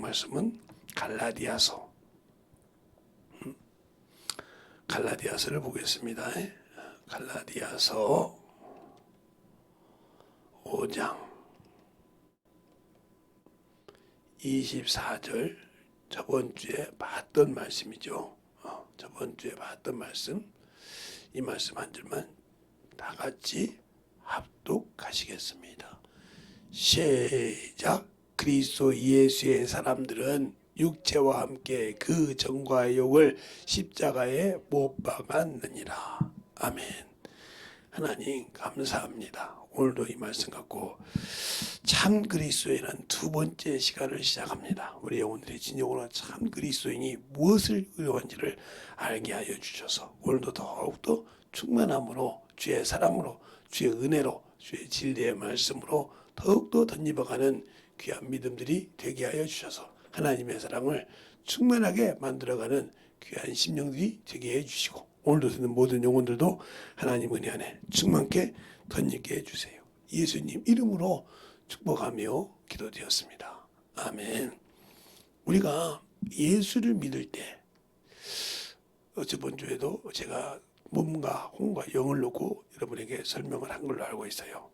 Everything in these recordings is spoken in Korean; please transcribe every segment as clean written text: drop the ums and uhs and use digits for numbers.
말씀은 갈라디아서를 보겠습니다. 갈라디아서 5장 24절, 저번 주에 봤던 말씀이죠. 저번 주에 봤던 말씀, 이 말씀 한 줄만 다 같이 합독하시겠습니다. 시작. 그리스도 예수의 사람들은 육체와 함께 그 정과 욕을 십자가에 못 박았느니라. 아멘. 하나님 감사합니다. 오늘도 이 말씀 갖고 참 그리스도인은 두 번째 시간을 시작합니다. 우리 영혼들이 진정으로 참 그리스도인이 무엇을 의뢰한지를 알게 하여 주셔서 오늘도 더욱더 충만함으로, 주의 사랑으로, 주의 은혜로, 주의 진리의 말씀으로 더욱더 덧입어가는 귀한 믿음들이 되게 하여 주셔서 하나님의 사랑을 충만하게 만들어가는 귀한 심령들이 되게 해주시고, 오늘도 듣는 모든 영혼들도 하나님 은혜 안에 충만케 덧입게 해주세요. 예수님 이름으로 축복하며 기도드렸습니다. 아멘. 우리가 예수를 믿을 때, 저번 주에도 제가 몸과 혼과 영을 놓고 여러분에게 설명을 한 걸로 알고 있어요.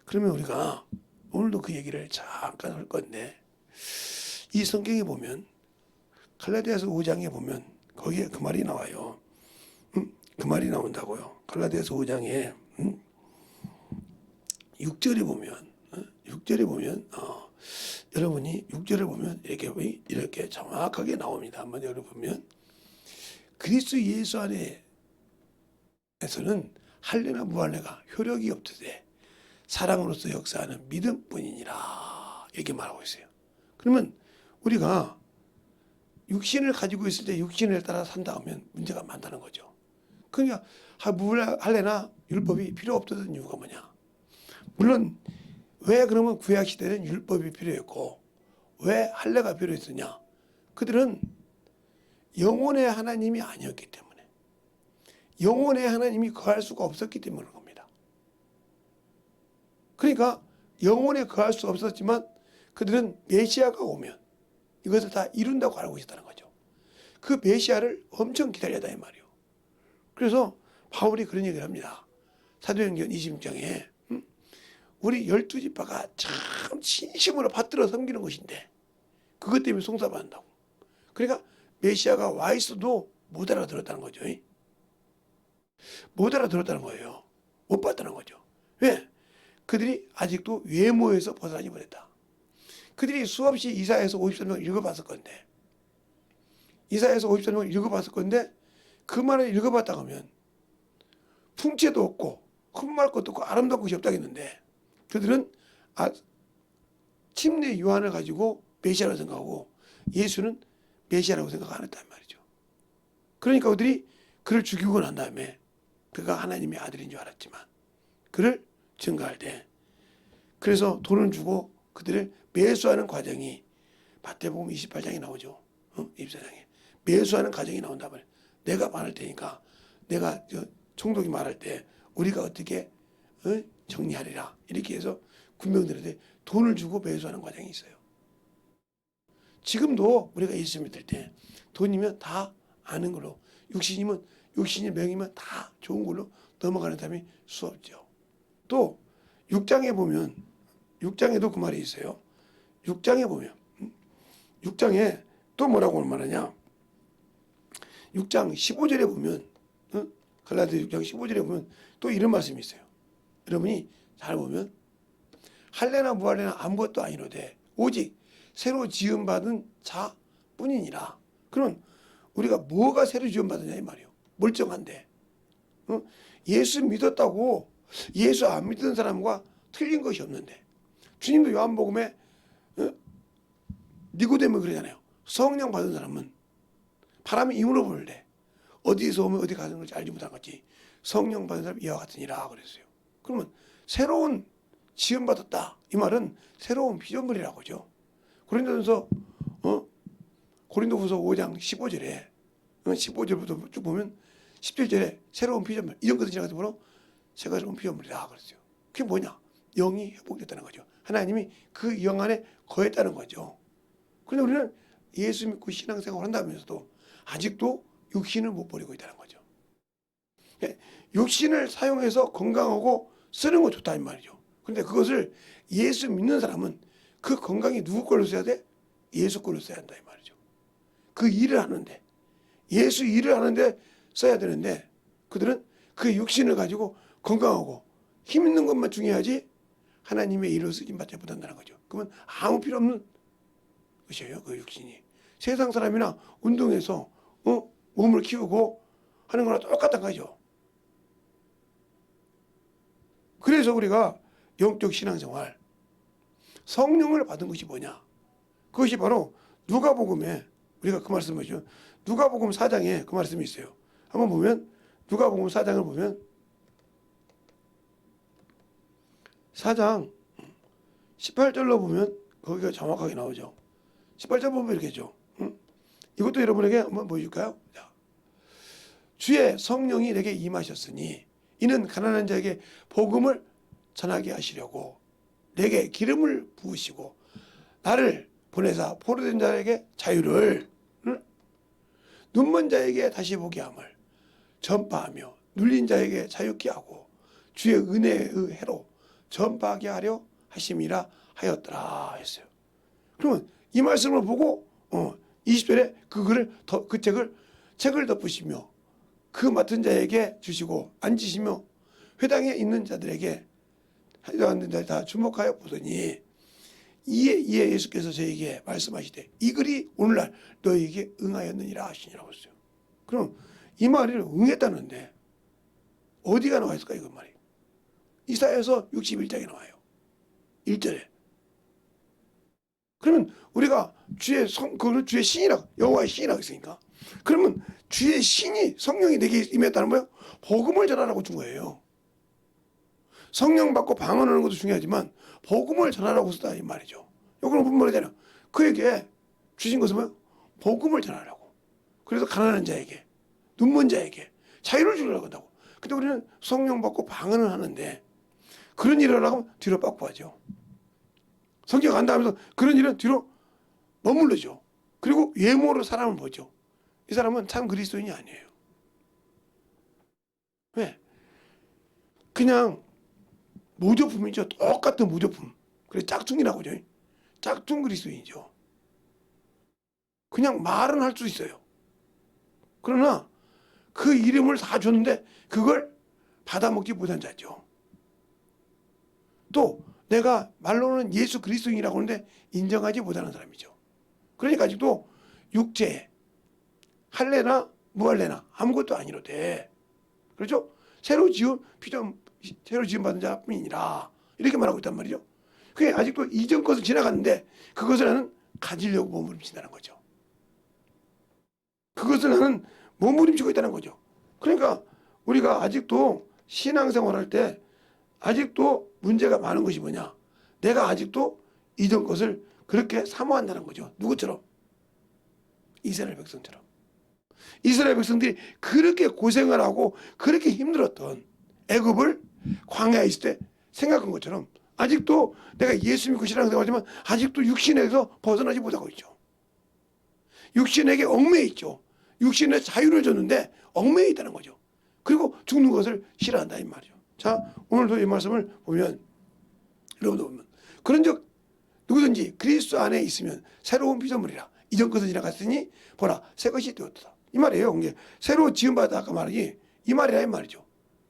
그러면 우리가 오늘도 그 얘기를 잠깐 할 건데, 이 성경에 보면 갈라디아서 5장에 보면 거기에 그 말이 나와요. 그 말이 나온다고요. 갈라디아서 5장에 6절에 보면 여러분이 6절을 보면 이렇게 정확하게 나옵니다. 한번 열어보면 그리스도 예수 안에서는 할례나 무할례가 효력이 없으되 사랑으로서 역사하는 믿음뿐이니라, 이렇게 말하고 있어요. 그러면 우리가 육신을 가지고 있을 때 육신을 따라 산다 하면 문제가 많다는 거죠. 그러니까 할례나 율법이 필요 없던 이유가 뭐냐? 물론 왜 그러면 구약 시대는 율법이 필요했고 왜 할례가 필요했느냐? 그들은 영혼의 하나님이 아니었기 때문에, 영혼의 하나님이 거할 수가 없었기 때문인 겁니다. 그러니까 영혼에 거할 수 없었지만 그들은 메시아가 오면 이것을 다 이룬다고 알고 있었다는 거죠. 그 메시아를 엄청 기다렸다 이 말이에요. 그래서 바울이 그런 얘기를 합니다. 사도행전 26장에 우리 12지파가 참 진심으로 받들어 섬기는 것인데 그것 때문에 송사받는다고. 그러니까 메시아가 와 있어도 못 알아들었다는 거죠. 못 알아들었다는 거예요. 못 봤다는 거죠. 왜? 그들이 아직도 외모에서 벗어나지 못했다. 그들이 수없이 이사야서 53장을 읽어봤을 건데, 이사야서 53장을 읽어봤을 건데 그 말을 읽어봤다고 하면 풍채도 없고 흠말 것도 없고 아름다운 것이 없다고 했는데 그들은 침례 요한을 가지고 메시아라고 생각하고 예수는 메시아라고 생각 안 했단 말이죠. 그러니까 그들이 그를 죽이고 난 다음에 그가 하나님의 아들인 줄 알았지만 그를 증거할 때, 그래서 돈을 주고 그들을 매수하는 과정이 마태복음 28장에 나오죠. 24장에 매수하는 과정이 나온다면 내가 말할 테니까, 내가 총독이 말할 때 우리가 어떻게 정리하리라, 이렇게 해서 군병들한테 돈을 주고 매수하는 과정이 있어요. 지금도 우리가 예수 믿을 때 돈이면 다 아는 걸로, 육신이면 육신의 명이면 다 좋은 걸로 넘어가는 사람이 수없죠. 또 6장에 보면, 6장에도 그 말이 있어요. 6장에 보면 6장에 또 뭐라고 말하냐? 6장 15절에 보면, 갈라디아 6장 15절에 보면 또 이런 말씀이 있어요. 여러분이 잘 보면 할례나 무할례나 아무것도 아니로되 오직 새로 지음받은 자뿐이니라. 그럼 우리가 뭐가 새로 지음받았냐 이 말이에요. 멀쩡한데 예수 믿었다고 예수 안 믿던 사람과 틀린 것이 없는데, 주님도 요한복음에 니고데모 그러잖아요. 성령 받은 사람은 바람이 임으로 부는데 어디에서 오면 어디 가는 건지 알지 못한 것이 성령 받은 사람 이와 같으니라 그랬어요. 그러면 새로운 지음 받았다, 이 말은 새로운 피조물이라고 하죠. 고린도후서 5장 15절에 15절부터 쭉 보면 17절에 새로운 피조물, 이전 것을 지나가서 보러 새로운 피조물이라 그랬어요. 그게 뭐냐? 영이 회복됐다는 거죠. 하나님이 그 영 안에 거했다는 거죠. 그런데 우리는 예수 믿고 신앙생활을 한다면서도 아직도 육신을 못 버리고 있다는 거죠. 육신을 사용해서 건강하고 쓰는 거 좋다 이 말이죠. 그런데 그것을 예수 믿는 사람은 그 건강이 누구 걸로 써야 돼? 예수 걸로 써야 한다 이 말이죠. 그 일을 하는데, 예수 일을 하는데 써야 되는데 그들은 그 육신을 가지고 건강하고 힘 있는 것만 중요하지 하나님의 일을 쓰지 받지 못한다는 거죠. 그러면 아무 필요 없는 것이에요. 그 육신이. 세상 사람이나 운동해서 몸을 키우고 하는 거랑 똑같은 거죠. 그래서 우리가 영적 신앙생활, 성령을 받은 것이 뭐냐? 그것이 바로 누가복음에 우리가 그 말씀이죠. 누가복음 4장에 그 말씀이 있어요. 한번 보면 누가복음 4장을 보면 4장 18절로 보면 거기가 정확하게 나오죠. 18절 보면 이렇게 했죠. 이것도 여러분에게 한번 보여줄까요? 자, 주의 성령이 내게 임하셨으니 이는 가난한 자에게 복음을 전하게 하시려고 내게 기름을 부으시고 나를 보내사 포로된 자에게 자유를 눈먼 자에게 다시 보게 함을 전파하며 눌린 자에게 자유케 하고 주의 은혜의 해로 전파하게 하려 하심이라 하였더라 했어요. 그러면 이 말씀을 보고 20절에 그 책을 덮으시며 그 맡은 자에게 주시고 앉으시며 회당에 있는 자들에게 해당하는 자들 다 주목하여 보더니 이에 예수께서 저에게 말씀하시되 이 글이 오늘날 너희에게 응하였느니라 하시니라고 했어요. 그럼 이 말을 응했다는데 어디가 나와 있을까 이건 말이에요. 이사야서 61장에 나와요. 1절에. 그러면 우리가 그걸 주의 신이라고 여호와의 신이라고 했으니까 그러면 주의 신이 성령이 내게 임했다는 거예요. 복음을 전하라고 준 거예요. 성령 받고 방언하는 것도 중요하지만 복음을 전하라고 썼다 이 말이죠. 요거는 무슨 말이잖아요. 그에게 주신 것은 뭐예요? 복음을 전하라고. 그래서 가난한 자에게 눈먼 자에게 자유를 주려고 한다고. 근데 우리는 성령 받고 방언을 하는데 그런 일을 하려고 뒤로 빠꾸 하죠. 성경 간다 하면서 그런 일은 뒤로 머무르죠. 그리고 외모로 사람을 보죠. 이 사람은 참 그리스도인이 아니에요. 왜? 그냥 모조품이죠. 똑같은 모조품. 그래 짝퉁이라고 하죠. 짝퉁 그리스도인이죠. 그냥 말은 할 수 있어요. 그러나 그 이름을 다 줬는데 그걸 받아먹지 못한 자죠. 또 내가 말로는 예수 그리스도인이라고 하는데 인정하지 못하는 사람이죠. 그러니까 아직도 육체에 할래나 무할래나 아무것도 아니로되 그렇죠? 새로 지음 받은 자뿐이니라 이렇게 말하고 있단 말이죠. 그게 아직도 이전 것을 지나갔는데 그것을 나는 가지려고 몸부림친다는 거죠. 그것을 나는 몸부림치고 있다는 거죠. 그러니까 우리가 아직도 신앙생활할 때 아직도 문제가 많은 것이 뭐냐? 내가 아직도 이전 것을 그렇게 사모한다는 거죠. 누구처럼? 이스라엘 백성처럼. 이스라엘 백성들이 그렇게 고생을 하고 그렇게 힘들었던 애굽을 광야에 있을 때 생각한 것처럼 아직도 내가 예수 믿고 신앙생활하지만 아직도 육신에서 벗어나지 못하고 있죠. 육신에게 얽매여 있죠. 육신에 자유를 줬는데 얽매여 있다는 거죠. 그리고 죽는 것을 싫어한다 이 말이죠. 자, 오늘도 이 말씀을 보면 여러분도 보면 그런즉 누구든지 그리스도 안에 있으면 새로운 피조물이라 이전 것은 지나갔으니 보라 새 것이 되었다 이 말이에요. 이게 새로 지음받았다 아까 말하기 이 말이라 이 말이죠.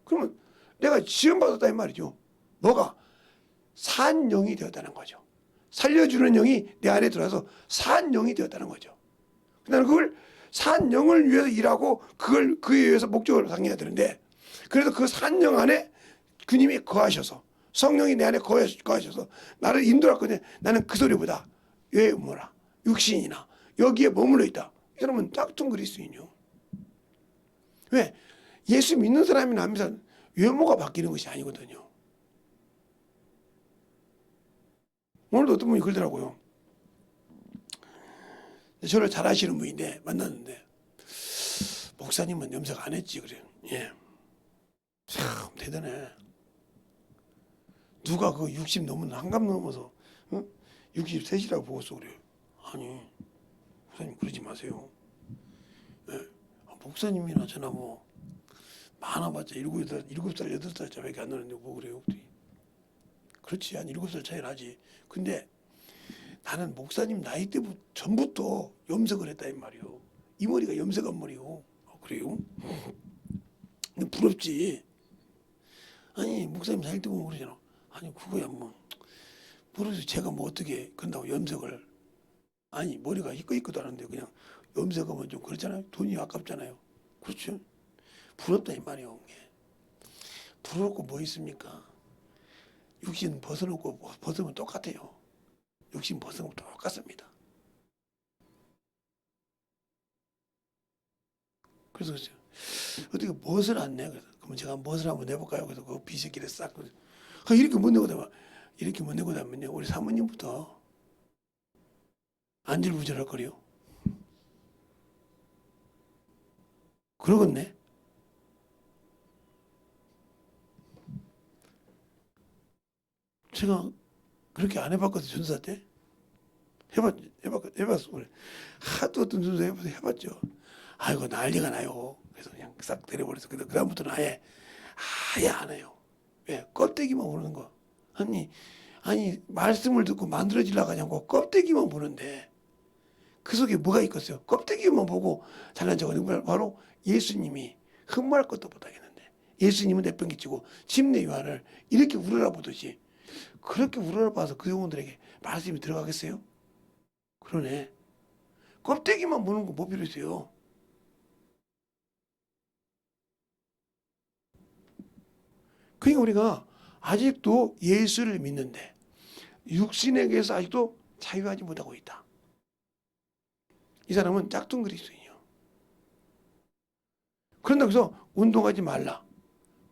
그러면 내가 지음받았다 이 말이죠. 뭐가? 산 영이 되었다는 거죠. 살려주는 영이 내 안에 들어와서 산 영이 되었다는 거죠. 나는 그걸 산 영을 위해서 일하고 그걸 그에 의해서 목적을 상해야 되는데 그래서 그 산 영 안에 주님이 거하셔서 성령이 내 안에 거하셔서 나를 인도했거든요. 나는 그 소리보다 왜 뭐라 육신이나 여기에 머물러 있다. 이 사람은 짝퉁 그리스도인이요. 왜? 예수 믿는 사람이나 하면서 외모가 바뀌는 것이 아니거든요. 오늘도 어떤 분이 그러더라고요. 저를 잘 아시는 분인데 만났는데 목사님은 염색 안 했지 그래요. 예. 참 대단해. 누가 그 60 넘은 한갑 넘어서 63이라고 보고서 그래요. 아니 목사님 그러지 마세요. 예. 목사님이나 저나 뭐 많아봤자 7살 8살 차이밖에 안 나는데 뭐 그래요? 그렇지, 한 7살 차이 나지. 근데 나는 목사님 나이 때부터 전부터 염색을 했다 이 말이요. 이 머리가 염색한 머리요. 그래요? 근데 부럽지. 아니 목사님 나이 때 보면 그러잖아. 아니 그거야 뭐 모르지 제가 뭐 어떻게 그런다고 염색을. 아니 머리가 희끗희끗 하는데 그냥 염색하면 좀 그렇잖아요. 돈이 아깝잖아요. 그렇죠? 부럽다 이 말이요. 부럽고 뭐 있습니까? 육신 벗어놓고 벗으면 똑같아요. 육신 벗으면 똑같습니다. 그래서 어떻게 멋을 안 내? 그래서 그러면 제가 멋을 한번 내볼까요? 그래서 그 비새끼를 싹 이렇게 못 내고 다면 이렇게 못 내고 다면요 우리 사모님부터 안절부절할 거래요. 그러겠네. 제가 그렇게 안 해봤거든 전사 때. 해봤어. 하도 어떤 전사 해봤죠. 아이고 난리가 나요. 그래서 그냥 싹 때려버려서 그 다음부터는 아예 안 해요. 왜? 껍데기만 보는 거. 아니 말씀을 듣고 만들어지려고 하냐고 껍데기만 보는데 그 속에 뭐가 있겠어요? 껍데기만 보고 잘난 척하는 걸 바로 예수님이 흠모할 것도 못하겠는데 예수님은 내팽개치고 침례 요한을 이렇게 우러러 보듯이 그렇게 우러러 봐서 그 영혼들에게 말씀이 들어가겠어요? 그러네. 껍데기만 보는 거 뭐 필요 있어요? 그러니까 우리가 아직도 예수를 믿는데 육신에게서 아직도 자유하지 못하고 있다. 이 사람은 짝퉁 그리스도인이요. 그런다고 해서 운동하지 말라.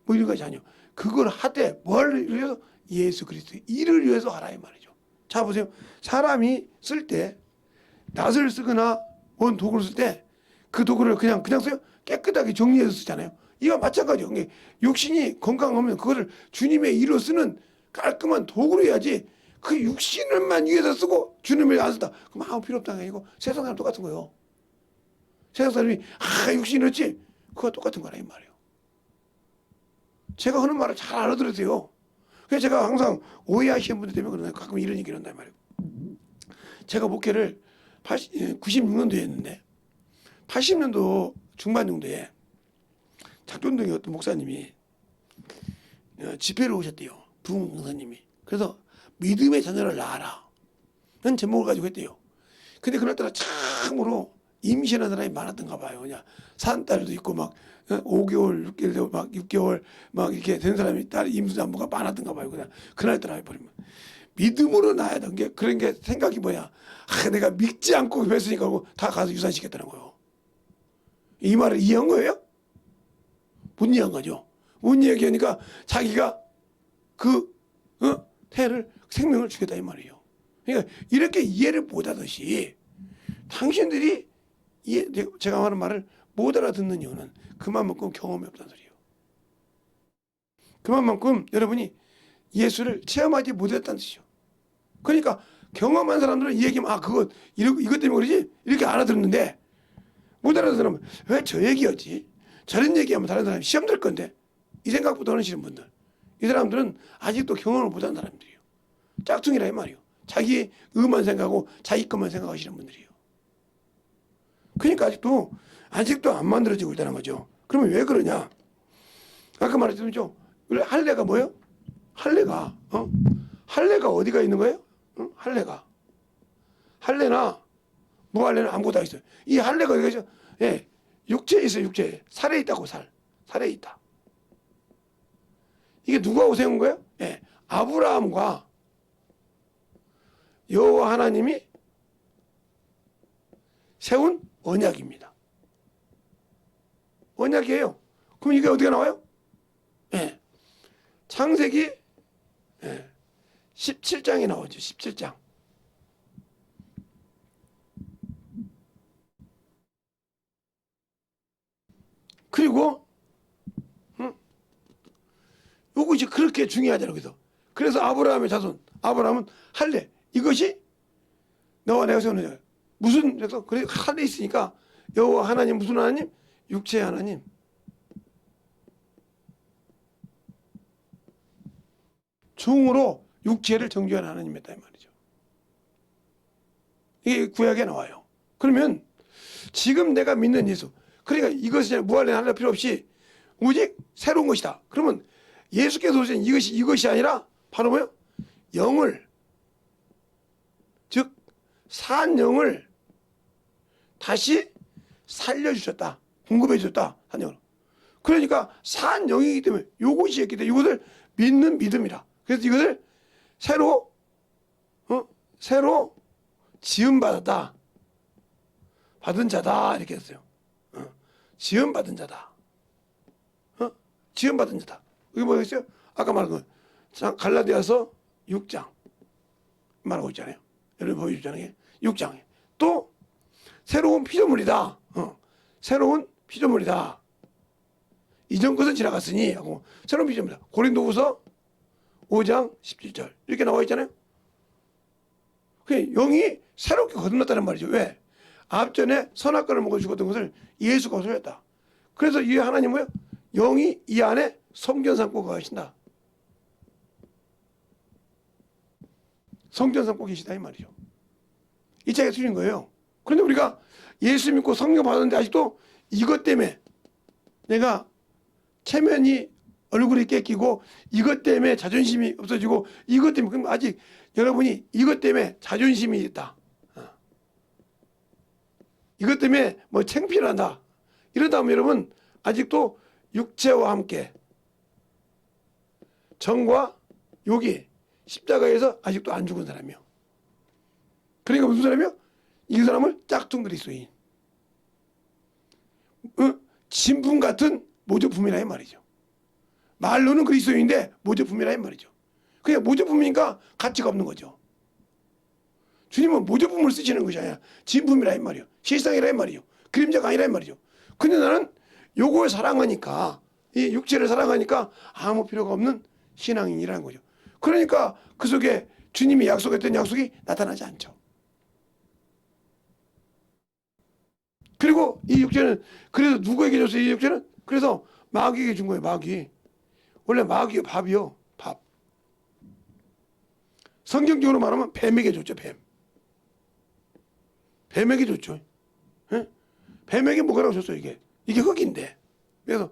뭐 이런 것이 아니요. 그걸 하되 뭘 위해서? 예수 그리스도 일을 위해서 하라 이 말이죠. 자 보세요. 사람이 쓸 때 낫을 쓰거나 뭔 도구를 쓸 때 그 도구를 그냥 써요? 깨끗하게 정리해서 쓰잖아요. 이거 마찬가지요. 육신이 건강하면 그거를 주님의 일로 쓰는 깔끔한 도구로 해야지 그 육신을만 위해서 쓰고 주님을 안 쓴다. 그럼 아무 필요 없다는 게 아니고 세상 사람 똑같은 거예요. 세상 사람이 육신이 없지? 그거 똑같은 거라 이 말이에요. 제가 하는 말을 잘 알아들으세요. 그래서 제가 항상 오해하시는 분들 때문에 그러나요? 가끔 이런 얘기를 한단 말이에요. 제가 목회를 96년도에 했는데 80년도 중반 정도에 작전동에 어떤 목사님이 집회를 오셨대요. 부흥 목사님이. 그래서 믿음의 자녀를 낳아라. 는 제목을 가지고 했대요. 근데 그날따라 참으로 임신한 사람이 많았던가 봐요. 그냥 산딸도 있고 막 5개월, 6개월, 막 6개월 막 이렇게 된 사람이 딸 임수산부가 많았던가 봐요. 그냥 그날따라 해버리면 믿음으로 낳아야 되는 게 그런 게 생각이 뭐야? 내가 믿지 않고 했으니까 다 가서 유산시켰다는 거예요. 이 말을 이해한 거예요? 못 이해한 거죠. 못 이해하니까 자기가 그 태를 생명을 주겠다 이 말이에요. 그러니까 이렇게 이해를 못하듯이 당신들이 제가 하는 말을 못 알아듣는 이유는 그만큼 경험이 없다는 소리예요. 그만큼 여러분이 예수를 체험하지 못했다는 뜻이죠. 그러니까 경험한 사람들은 이 얘기하면 이것 때문에 그러지? 이렇게 알아들었는데 못 알아듣는 왜 저 얘기였지? 저런 얘기하면 다른 사람이 시험 들 건데 이 생각부터 하시는 분들 이 사람들은 아직도 경험을 못한 사람들이에요. 짝퉁이라 이 말이에요. 자기 의만 생각하고 자기 것만 생각하시는 분들이에요. 그러니까 아직도 안 만들어지고 있다는 거죠. 그러면 왜 그러냐? 아까 말했죠. 할례가 뭐예요? 할례가 어디가 있는 거예요? 할례나 무할례는 아무것도 안 있어요. 이 할례가 어디가 있어요? 예, 육체에 있어요. 육체에 살에 있다고 살에 있다. 이게 누가 세운 거예요? 예, 아브라함과 여호와 하나님이 세운 언약입니다. 언약이에요. 그럼 이게 어디가 나와요? 예, 창세기 17장에 나오죠. 17장. 그리고 이것이 그렇게 중요하잖아요. 그래서 아브라함의 자손, 아브라함은 할례 이것이 너와 내가 세우는 무슨 그래서 그래 하늘에 있으니까 여호와 하나님 무슨 하나님? 육체의 하나님. 종으로 육체를 정죄하는 하나님이었다 이 말이죠. 이게 구약에 나와요. 그러면 지금 내가 믿는 예수, 그러니까 이것을 무한할 필요 없이 오직 새로운 것이다. 그러면 예수께서 오신 이것이 아니라 바로 뭐요? 영을, 즉 산 영을 다시 살려주셨다. 공급해 주셨다. 산 영을. 그러니까 산 영이기 때문에 이것이 있기 때문에 이것을 믿는 믿음이라. 그래서 이것을 새로 지음받았다. 받은 자다. 이렇게 했어요. 지음받은 자다. 지음받은 자다. 이게 뭐였어요? 아까 말한 거. 갈라디아서 6장. 말하고 있잖아요. 여러분 보여주잖아요. 6장에. 또, 새로운 피조물이다. 새로운 피조물이다. 이전 것은 지나갔으니 하고 새로운 피조물이다. 고린도후서 5장 17절 이렇게 나와 있잖아요. 영이 새롭게 거듭났다는 말이죠. 왜? 앞전에 선악과를 먹어 죽었던 것을 예수가 없애셨다. 그래서 이 하나님 뭐예요? 영이 이 안에 성전 삼고 계신다. 성전 삼고 계시다 이 말이죠. 이 차이가 틀린 거예요. 그런데 우리가 예수 믿고 성령 받았는데 아직도 이것 때문에 내가 체면이 얼굴이 깨끼고 이것 때문에 자존심이 없어지고 이것 때문에 그럼 아직 여러분이 이것 때문에 자존심이 있다. 이것 때문에 뭐 창피를 한다. 이러다 보면 여러분 아직도 육체와 함께 정과 욕이 십자가에서 아직도 안 죽은 사람이요. 그러니까 무슨 사람이요? 이 사람을 짝퉁 그리스도인. 진품 같은 모조품이라 이 말이죠. 말로는 그리스도인인데 모조품이라 이 말이죠. 그냥 모조품이니까 가치가 없는 거죠. 주님은 모조품을 쓰시는 것이 아니라 진품이라 이 말이요. 실상이라 이 말이요. 그림자가 아니라 이 말이죠. 근데 나는 요걸 사랑하니까 이 육체를 사랑하니까 아무 필요가 없는 신앙인이라는 거죠. 그러니까 그 속에 주님이 약속했던 약속이 나타나지 않죠. 그리고 이 육체는 그래서 누구에게 줬어요? 이 육체는 그래서 마귀에게 준 거예요. 마귀. 원래 마귀가 밥이요. 밥. 성경적으로 말하면 뱀에게 줬죠. 뱀. 뱀에게 줬죠. 예? 뱀에게 뭐라고 줬어요? 이게 흙인데. 그래서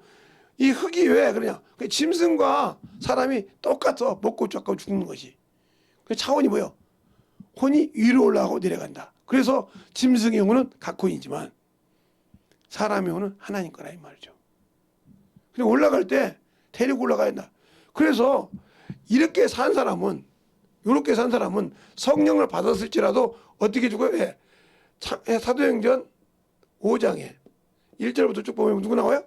이 흙이 왜 그러냐? 짐승과 사람이 똑같아 먹고 쫓고 죽는 것이. 그 차원이 뭐예요? 혼이 위로 올라가고 내려간다. 그래서 짐승의 영혼은 각혼이지만 사람의 영혼은 하나님 거라 이 말이죠. 근데 올라갈 때 데리고 올라가야 된다. 그래서 이렇게 산 사람은 성령을 받았을지라도 어떻게 죽어요? 예. 사도행전 5장에 1절부터 쭉 보면 누구 나와요?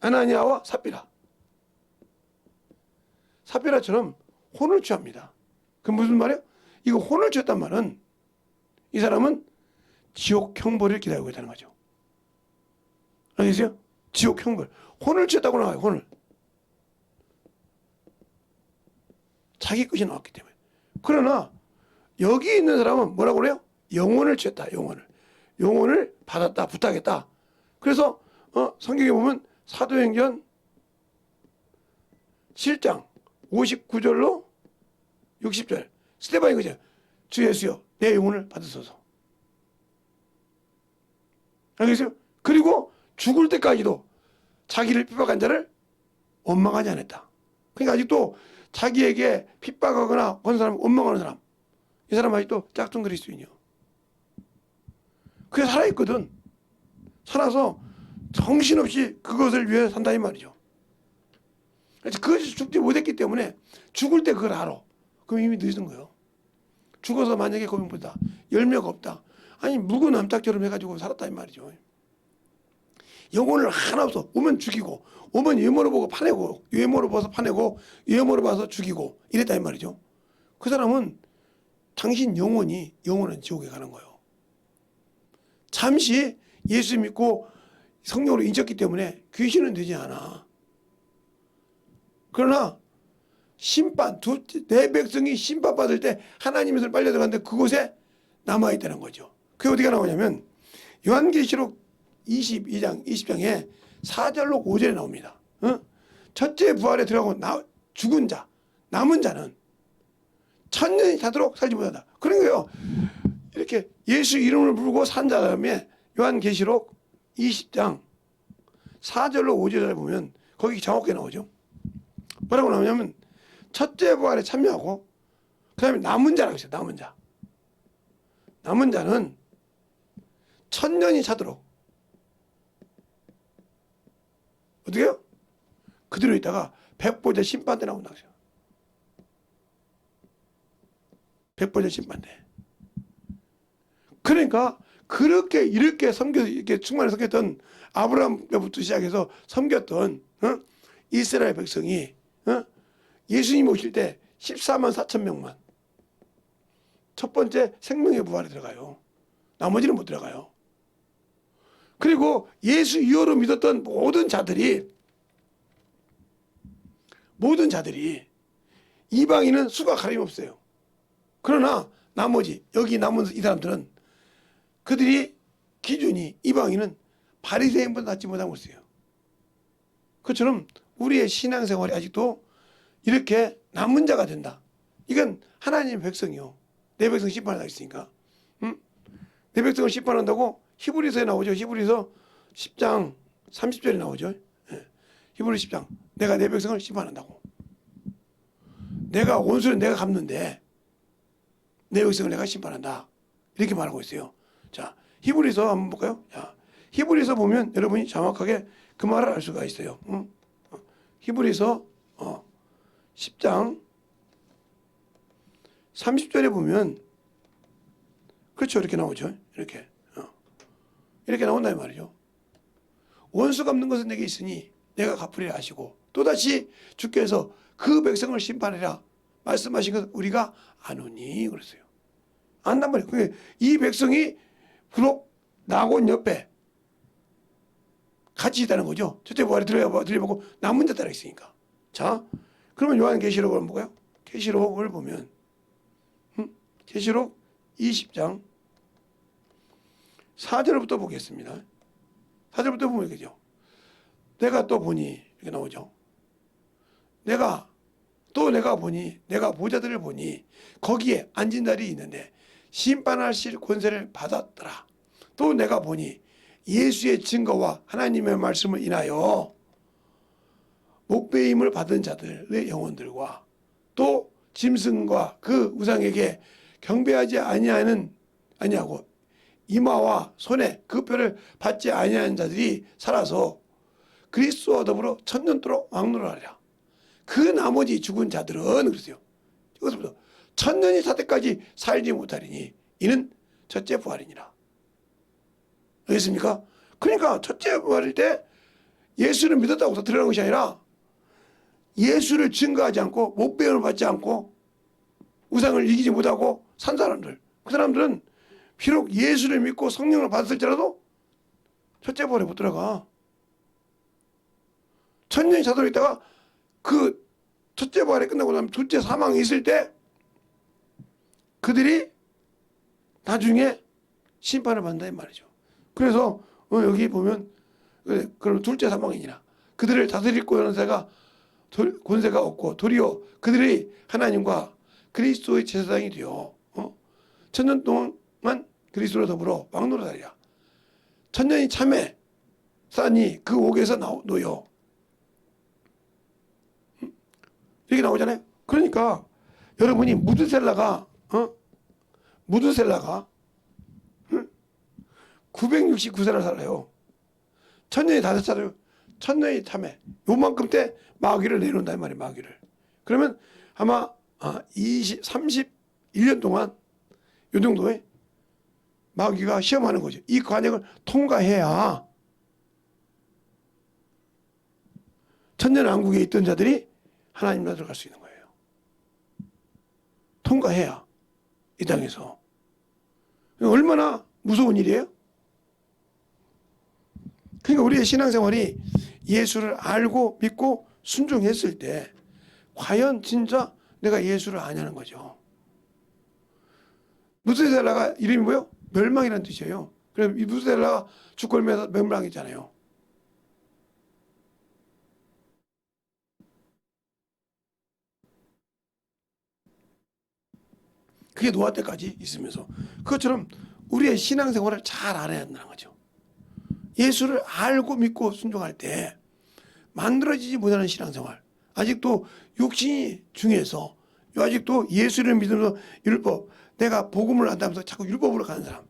아나니아와 삽비라처럼 혼을 취합니다. 그 무슨 말이에요? 이거 혼을 취했단 말은 이 사람은 지옥 형벌을 기다리고 있다는 거죠. 알겠어요? 지옥 형벌. 혼을 취했다고 나와요. 혼을. 자기 것이 나왔기 때문에. 그러나 여기 있는 사람은 뭐라고 그래요? 영혼을 취했다. 영혼을 받았다. 부탁했다. 그래서 성경에 보면 사도행전 7장 59절로 60절 스테반이 그죠? 주 예수여 내 영혼을 받으소서. 알겠어요? 그리고 죽을 때까지도 자기를 핍박한 자를 원망하지 않았다. 그러니까 아직도 자기에게 핍박하거나 그런 사람 원망하는 사람 이 사람 아직도 짝퉁 그리스도인이요. 그게 살아있거든. 살아서 정신없이 그것을 위해 산다 이 말이죠. 그것이 죽지 못했기 때문에 죽을 때 그걸 알아. 그럼 이미 늦은 거예요. 죽어서 만약에 고민보다 열매가 없다. 아니 묵은 암탉처럼 해가지고 살았다 이 말이죠. 영혼을 하나 없어. 오면 죽이고 오면 외모로 보고 파내고 외모로 봐서 파내고 외모로 봐서 죽이고 이랬다 이 말이죠. 그 사람은 당신 영혼은 지옥에 가는 거예요. 잠시 예수 믿고 성령으로 인쳤기 때문에 귀신은 되지 않아. 그러나 심판, 내 백성이 심판받을 때 하나님의 손에 빨려 들어갔는데 그곳에 남아있다는 거죠. 그게 어디가 나오냐면 요한계시록 22장, 20장에 4절로 5절에 나옵니다. 첫째 부활에 들어가고 죽은 자, 남은 자는 천년이 다도록 살지 못한다. 그런 거예요. 이렇게 예수 이름을 부르고 산 다음에 요한계시록 20장 4절로 5절에 보면 거기 정확하게 나오죠. 뭐라고 나오냐면 첫째 부활에 참여하고 그 다음에 남은 자라고 있어요. 남은 자. 남은 자는 천년이 차도록 어떻게 해요? 그대로 있다가 백보자 심판대 나온다고 했어요. 백보자 심판대. 그러니까 그렇게 이렇게 섬겨서 이렇게 충만히 섬겼던 아브라함 때부터 시작해서 섬겼던 이스라엘 백성이 예수님 오실 때 14만 4천 명만 첫 번째 생명의 부활에 들어가요. 나머지는 못 들어가요. 그리고 예수 이후로 믿었던 모든 자들이 이방인은 수가 가림없어요. 그러나 나머지 여기 남은 이 사람들은 그들이 기준이 이방인은 바리새인보다 낫지 못하고 있어요. 그처럼 우리의 신앙생활이 아직도 이렇게 남은 자가 된다. 이건 하나님의 백성이요. 내 백성 심판한다 했으니까. 내 백성을 심판한다고 히브리서에 나오죠. 히브리서 10장 30절에 나오죠. 히브리 10장. 내가 내 백성을 심판한다고. 내가 원수는 내가 갚는데 내 백성을 내가 심판한다. 이렇게 말하고 있어요. 자, 히브리서 한번 볼까요? 자, 히브리서 보면 여러분이 정확하게 그 말을 알 수가 있어요. 히브리서 10장 30절에 보면 그렇죠. 이렇게 나오죠. 이렇게 나온다 이 말이죠. 원수 갚는 것은 내게 있으니 내가 갚으리라 하시고 또다시 주께서 그 백성을 심판하리라 말씀하신 것을 우리가 아노니 그랬어요. 안단 말이에요. 이 백성이 비록 나곤 옆에 같이 있다는 거죠. 첫째 부활에 들여보고 남은 자 따라 있으니까. 자, 그러면 요한계시록을 한번 볼까요? 계시록을 보면 계시록 20장 4절부터 보겠습니다. 4절부터 보면 이렇게죠. 내가 또 보니 이렇게 나오죠. 내가 보니 내가 보좌들을 보니 거기에 앉은 자리 있는데 심판하실 권세를 받았더라. 또 내가 보니 예수의 증거와 하나님의 말씀을 인하여 목배임을 받은 자들의 영혼들과 또 짐승과 그 우상에게 경배하지 아니하고 이마와 손에 그 표를 받지 아니하는 자들이 살아서 그리스도와 더불어 천년도록 왕노하리라. 그 나머지 죽은 자들은 그랬어요. 이것부터 천년이 다 때까지 살지 못하리니 이는 첫째 부활이니라. 알겠습니까? 그러니까 첫째 부활일 때 예수를 믿었다고 들어가는 것이 아니라 예수를 증거하지 않고 목배임을 받지 않고 우상을 이기지 못하고 산 사람들, 그 사람들은 비록 예수를 믿고 성령을 받았을지라도 첫째 부활에 못 들어가. 천년이 자도록 있다가 그 첫째 부활이 끝나고 나면 둘째 사망이 있을 때 그들이 나중에 심판을 받는다 이 말이죠. 그래서 여기 보면 그럼 둘째 사망이니라. 그들을 다스릴 권세가 없고 도리어 그들이 하나님과 그리스도의 제사장이 되어 천년 동안 그리스도로 더불어 왕노릇하리라. 천년이 참에 싸니 그 옥에서 놓여. 이렇게 나오잖아요. 그러니까 여러분이 무드셀라가 969세를 살아요. 천년이 다섯 차례, 천년이 참에 요만큼 때 마귀를 내놓는다 이 말이에요. 마귀를. 그러면 아마 31년 동안 요 정도의 마귀가 시험하는 거죠. 이 관역을 통과해야 천년왕국에 있던 자들이 하나님 나라로 들어갈 수 있는 거예요. 통과해야 이 땅에서. 얼마나 무서운 일이에요? 그러니까 우리의 신앙생활이 예수를 알고 믿고 순종했을 때 과연 진짜 내가 예수를 아냐는 거죠. 무드셀라가 이름이 뭐요? 멸망이라는 뜻이에요. 그럼 이 무드셀라가 죽골매서 멸망이잖아요. 그게 노아 때까지 있으면서 그것처럼 우리의 신앙생활을 잘 알아야 한다는 거죠. 예수를 알고 믿고 순종할 때 만들어지지 못하는 신앙생활, 아직도 육신이 중요해서 아직도 예수를 믿으면서 율법, 내가 복음을 안다면서 자꾸 율법으로 가는 사람.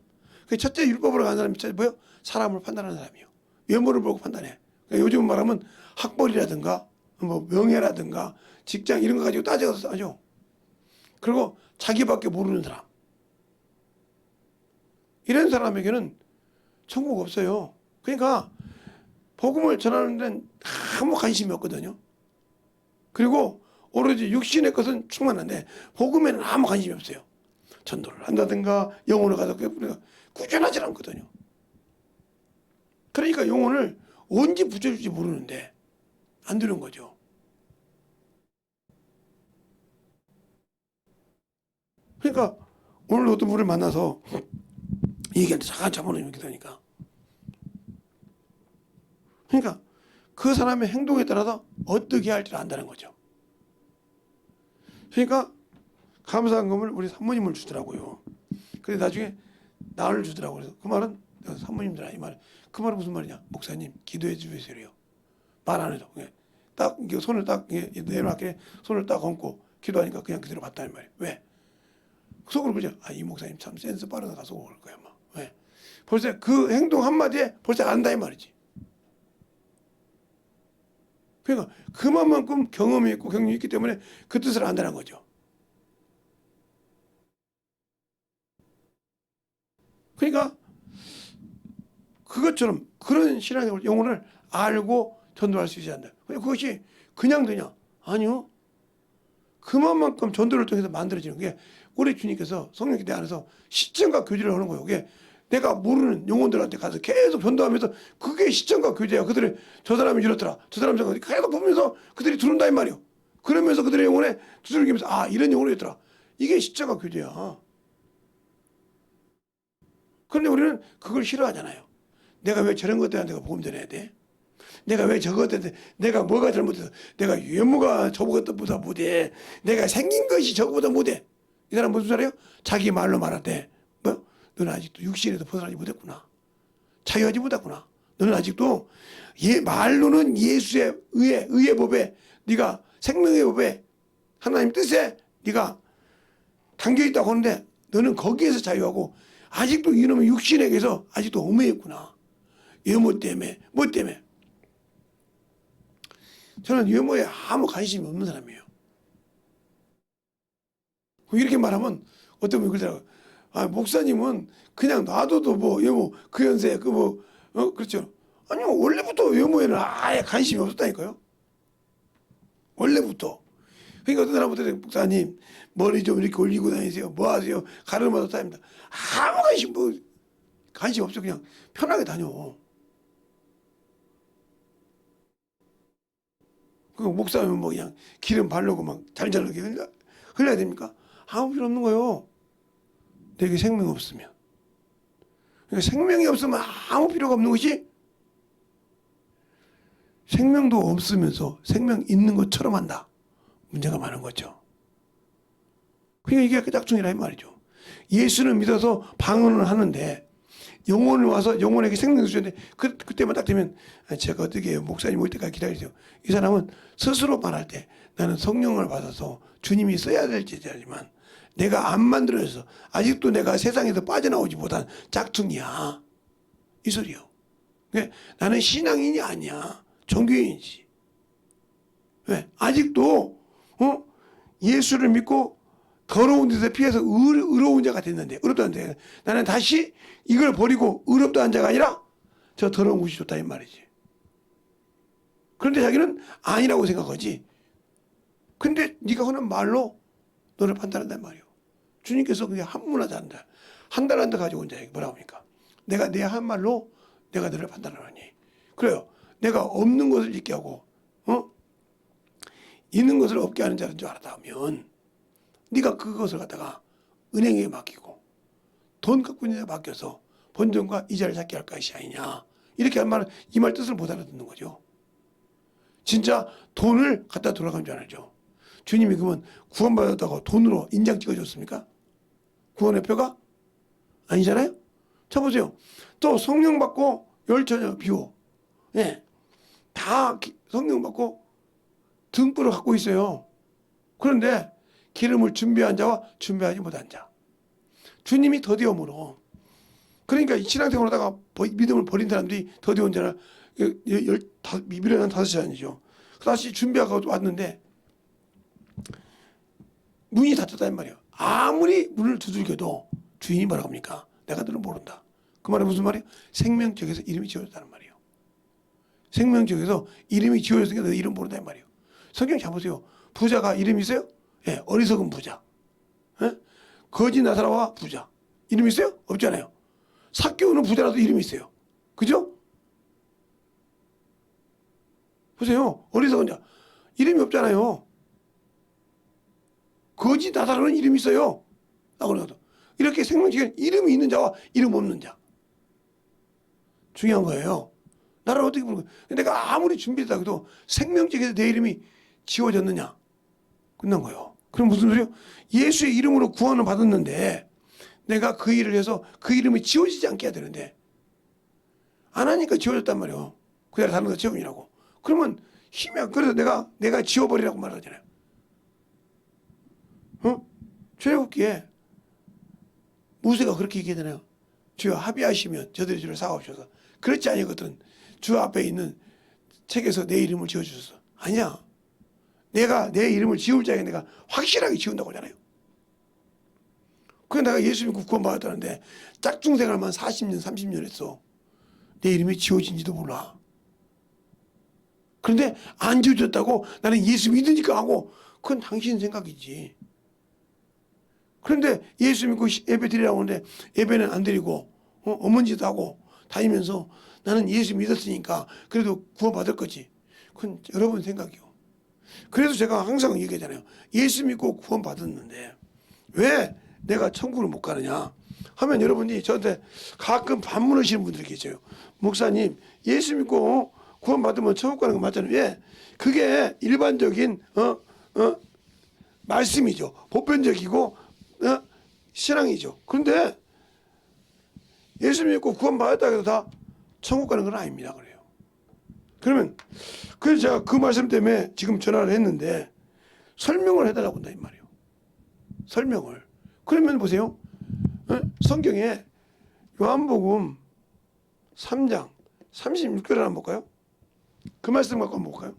그 첫째 율법으로 가는 사람이 뭐예요? 사람을 판단하는 사람이에요. 외모를 보고 판단해. 그러니까 요즘 말하면 학벌이라든가 뭐 명예라든가 직장 이런 거 가지고 따져서 하죠. 그리고 자기밖에 모르는 사람. 이런 사람에게는 천국 없어요. 그러니까 복음을 전하는 데는 아무 관심이 없거든요. 그리고 오로지 육신의 것은 충만한데 복음에는 아무 관심이 없어요. 전도를 한다든가 영혼을 가서 꾸준하지 않거든요. 그러니까 영혼을 언제 붙여줄지 모르는데 안 되는 거죠. 그러니까 오늘 어떤 분을 만나서 얘기할 때 잠깐 잡아놓으면 기도하니까. 그러니까 그 사람의 행동에 따라서 어떻게 할지를 안다는 거죠. 그러니까 감사한금을 우리 사모님을 주더라고요. 그래서 나중에 나를 주더라고요. 그래서 그 말은 사모님들아 이 말. 그 말은 무슨 말이냐? 목사님 기도해 주세요. 말 안 해도 딱 손을 딱 내놓게 손을 딱 얹고 기도하니까 그냥 그대로 받다는 말이에요. 왜? 속으로 그러죠. 아, 이 목사님 참 센스 빠르다 속으로 그럴 거야 막. 왜? 벌써 그 행동 한마디에 벌써 안다 이 말이지. 그러니까 그만큼 경험이 있고 경륜이 있기 때문에 그 뜻을 안다는 거죠. 그러니까 그것처럼 그런 신앙의 영혼을 알고 전도할 수 있어야 한다. 그것이 그냥 되냐? 아니요. 그만큼 전도를 통해서 만들어지는 게 우리 주님께서 성령 기대 안에서 시청과 교제를 하는 거예요. 그게 내가 모르는 영혼들한테 가서 계속 전도하면서 그게 시청과 교제야. 그들이 저 사람이 이렇더라. 저 사람이 저거 계속 보면서 그들이 들은다 이 말이요. 그러면서 그들의 영혼에 두들기면서 아 이런 영혼이 있더라. 이게 시청과 교제야. 그런데 우리는 그걸 싫어하잖아요. 내가 왜 저런 것 때문에 내가 복음 전해야 돼? 내가 왜 저것 때문에 내가 뭐가 잘못해서 내가 외모가 저것보다 못해. 내가 생긴 것이 저것보다 못해. 이 사람 무슨 소리예요? 자기 말로 말할 때 뭐? 너는 아직도 육신에서 벗어나지 못했구나. 자유하지 못했구나. 너는 아직도 말로는 예수의 의의 법에 네가 생명의 법에 하나님 뜻에 네가 담겨있다고 하는데 너는 거기에서 자유하고 아직도 이놈의 육신에게서 아직도 얽매였구나. 외모 때문에 뭐 때문에. 저는 외모에 아무 관심이 없는 사람이에요. 이렇게 말하면 어떤 분이 그러더라고요. 아, 목사님은 그냥 놔둬도 뭐 외모 그 연세 그 뭐 그렇죠. 아니요 원래부터 외모에는 아예 관심이 없었다니까요. 원래부터. 그러니까 어떤 사람부터 목사님 머리 좀 이렇게 올리고 다니세요. 뭐 하세요? 가르마도 다닙니다. 아무 관심 없어. 그냥 편하게 다녀. 그 목사면 뭐 그냥 기름 바르고 막 잘잘하게 흘려야 됩니까? 아무 필요 없는 거예요. 내게 생명이 없으면. 그러니까 생명이 없으면 아무 필요가 없는 것이 생명도 없으면서 생명 있는 것처럼 한다. 문제가 많은 거죠. 그러니까 이게 그 짝퉁이라 이 말이죠. 예수는 믿어서 방언을 하는데 영혼을 와서 영혼에게 생명을 주는데 그때만 딱 되면 제가 어떻게 해요? 목사님 올 때까지 기다리세요. 이 사람은 스스로 말할 때 나는 성령을 받아서 주님이 써야 될지 알지만 내가 안 만들어서 아직도 내가 세상에서 빠져나오지 못한 짝퉁이야. 이 소리요. 나는 신앙인이 아니야. 종교인이지. 왜? 아직도 예수를 믿고 더러운 데서 피해서 의로운 자가 됐는데 의롭다는 자 나는 다시 이걸 버리고 의롭다는 자가 아니라 저 더러운 곳이 좋다 이 말이지. 그런데 자기는 아니라고 생각하지. 근데 네가 하는 말로 너를 판단한단 말이오. 주님께서 그게 한문하지 않는다. 한 달 가지고 온 자에게 뭐라고 합니까? 내가 내 한 말로 내가 너를 판단하노니. 그래요. 내가 없는 것을 있게 하고 있는 것을 없게 하는 자인 줄 알았다 하면 네가 그것을 갖다가 은행에 맡기고 돈 갖고 있는 데 맡겨서 본전과 이자를 찾게 할 것이 아니냐. 이렇게 한 말은 이 말 뜻을 못 알아듣는 거죠. 진짜 돈을 갖다 돌아간 줄 알죠. 주님이 그러면 구원받았다고 돈으로 인장 찍어줬습니까? 구원의 표가? 아니잖아요. 자 보세요. 또 성령 받고 열처녀 비호. 예. 다 성령 받고 등불을 갖고 있어요. 그런데 기름을 준비한 자와 준비하지 못한 자. 주님이 더디움으로. 그러니까 신앙생활하다가 믿음을 버린 사람들이 더디운 자를 미련한 5시간이죠. 다시 준비하고 왔는데 문이 닫혔다는 말이에요. 아무리 문을 두들겨도 주인이 뭐라고 합니까? 내가 너를 모른다. 그 말은 무슨 말이에요? 생명책에서 이름이 지워졌다는 말이에요. 생명책에서 이름이 지워졌으니까 너 이름 모른다는 말이에요. 성경 잘 보세요. 부자가 이름이 있어요? 예, 어리석은 부자. 예? 거지 나사로와 부자. 이름 있어요? 없잖아요. 삭개오는 부자라도 이름이 있어요. 그죠? 보세요. 어리석은 자. 이름이 없잖아요. 거지 나사로는 이름이 있어요. 이렇게 생명책에 이름이 있는 자와 이름 없는 자. 중요한 거예요. 나를 어떻게 부르는 거야? 내가 아무리 준비했다 해도 생명책에서 내 이름이 지워졌느냐? 끝난 거예요. 그럼 무슨 소리예요? 예수의 이름으로 구원을 받았는데 내가 그 일을 해서 그 이름이 지워지지 않게 해야 되는데 안 하니까 지워졌단 말이에요. 그대로 다른 거 지우이라고. 그러면 힘이 안 그래서 내가 지워버리라고 말하잖아요. 출애굽기에 모세가 그렇게 얘기하잖아요. 주여 합의하시면 저들이 주를 사옵소서. 그렇지 아니거든. 주 앞에 있는 책에서 내 이름을 지어주소서. 아니야. 내가 내 이름을 지울 자에게 내가 확실하게 지운다고 하잖아요. 그래 내가 예수 믿고 구원받았다는데 짝중 생활만 40년 30년 했어. 내 이름이 지워진지도 몰라. 그런데 안 지워졌다고 나는 예수 믿으니까 하고 그건 당신 생각이지. 그런데 예수 믿고 예배 드리라고 하는데 예배는 안 드리고 어머니도 하고 다니면서 나는 예수 믿었으니까 그래도 구원받을 거지. 그건 여러분 생각이요. 그래서 제가 항상 얘기하잖아요. 예수 믿고 구원받았는데 왜 내가 천국을 못 가느냐 하면 여러분이 저한테 가끔 반문하시는 분들이 계세요. 목사님 예수 믿고 구원받으면 천국 가는 거 맞잖아요. 왜? 그게 일반적인 말씀이죠. 보편적이고 신앙이죠. 그런데 예수 믿고 구원받았다 해도 다 천국 가는 건 아닙니다. 그래요. 그러면 그래서 제가 그 말씀 때문에 지금 전화를 했는데 설명을 해달라고 한다 이 말이에요. 설명을. 그러면 보세요. 성경에 요한복음 3장 36절을 한번 볼까요? 그 말씀 갖고 한번 볼까요?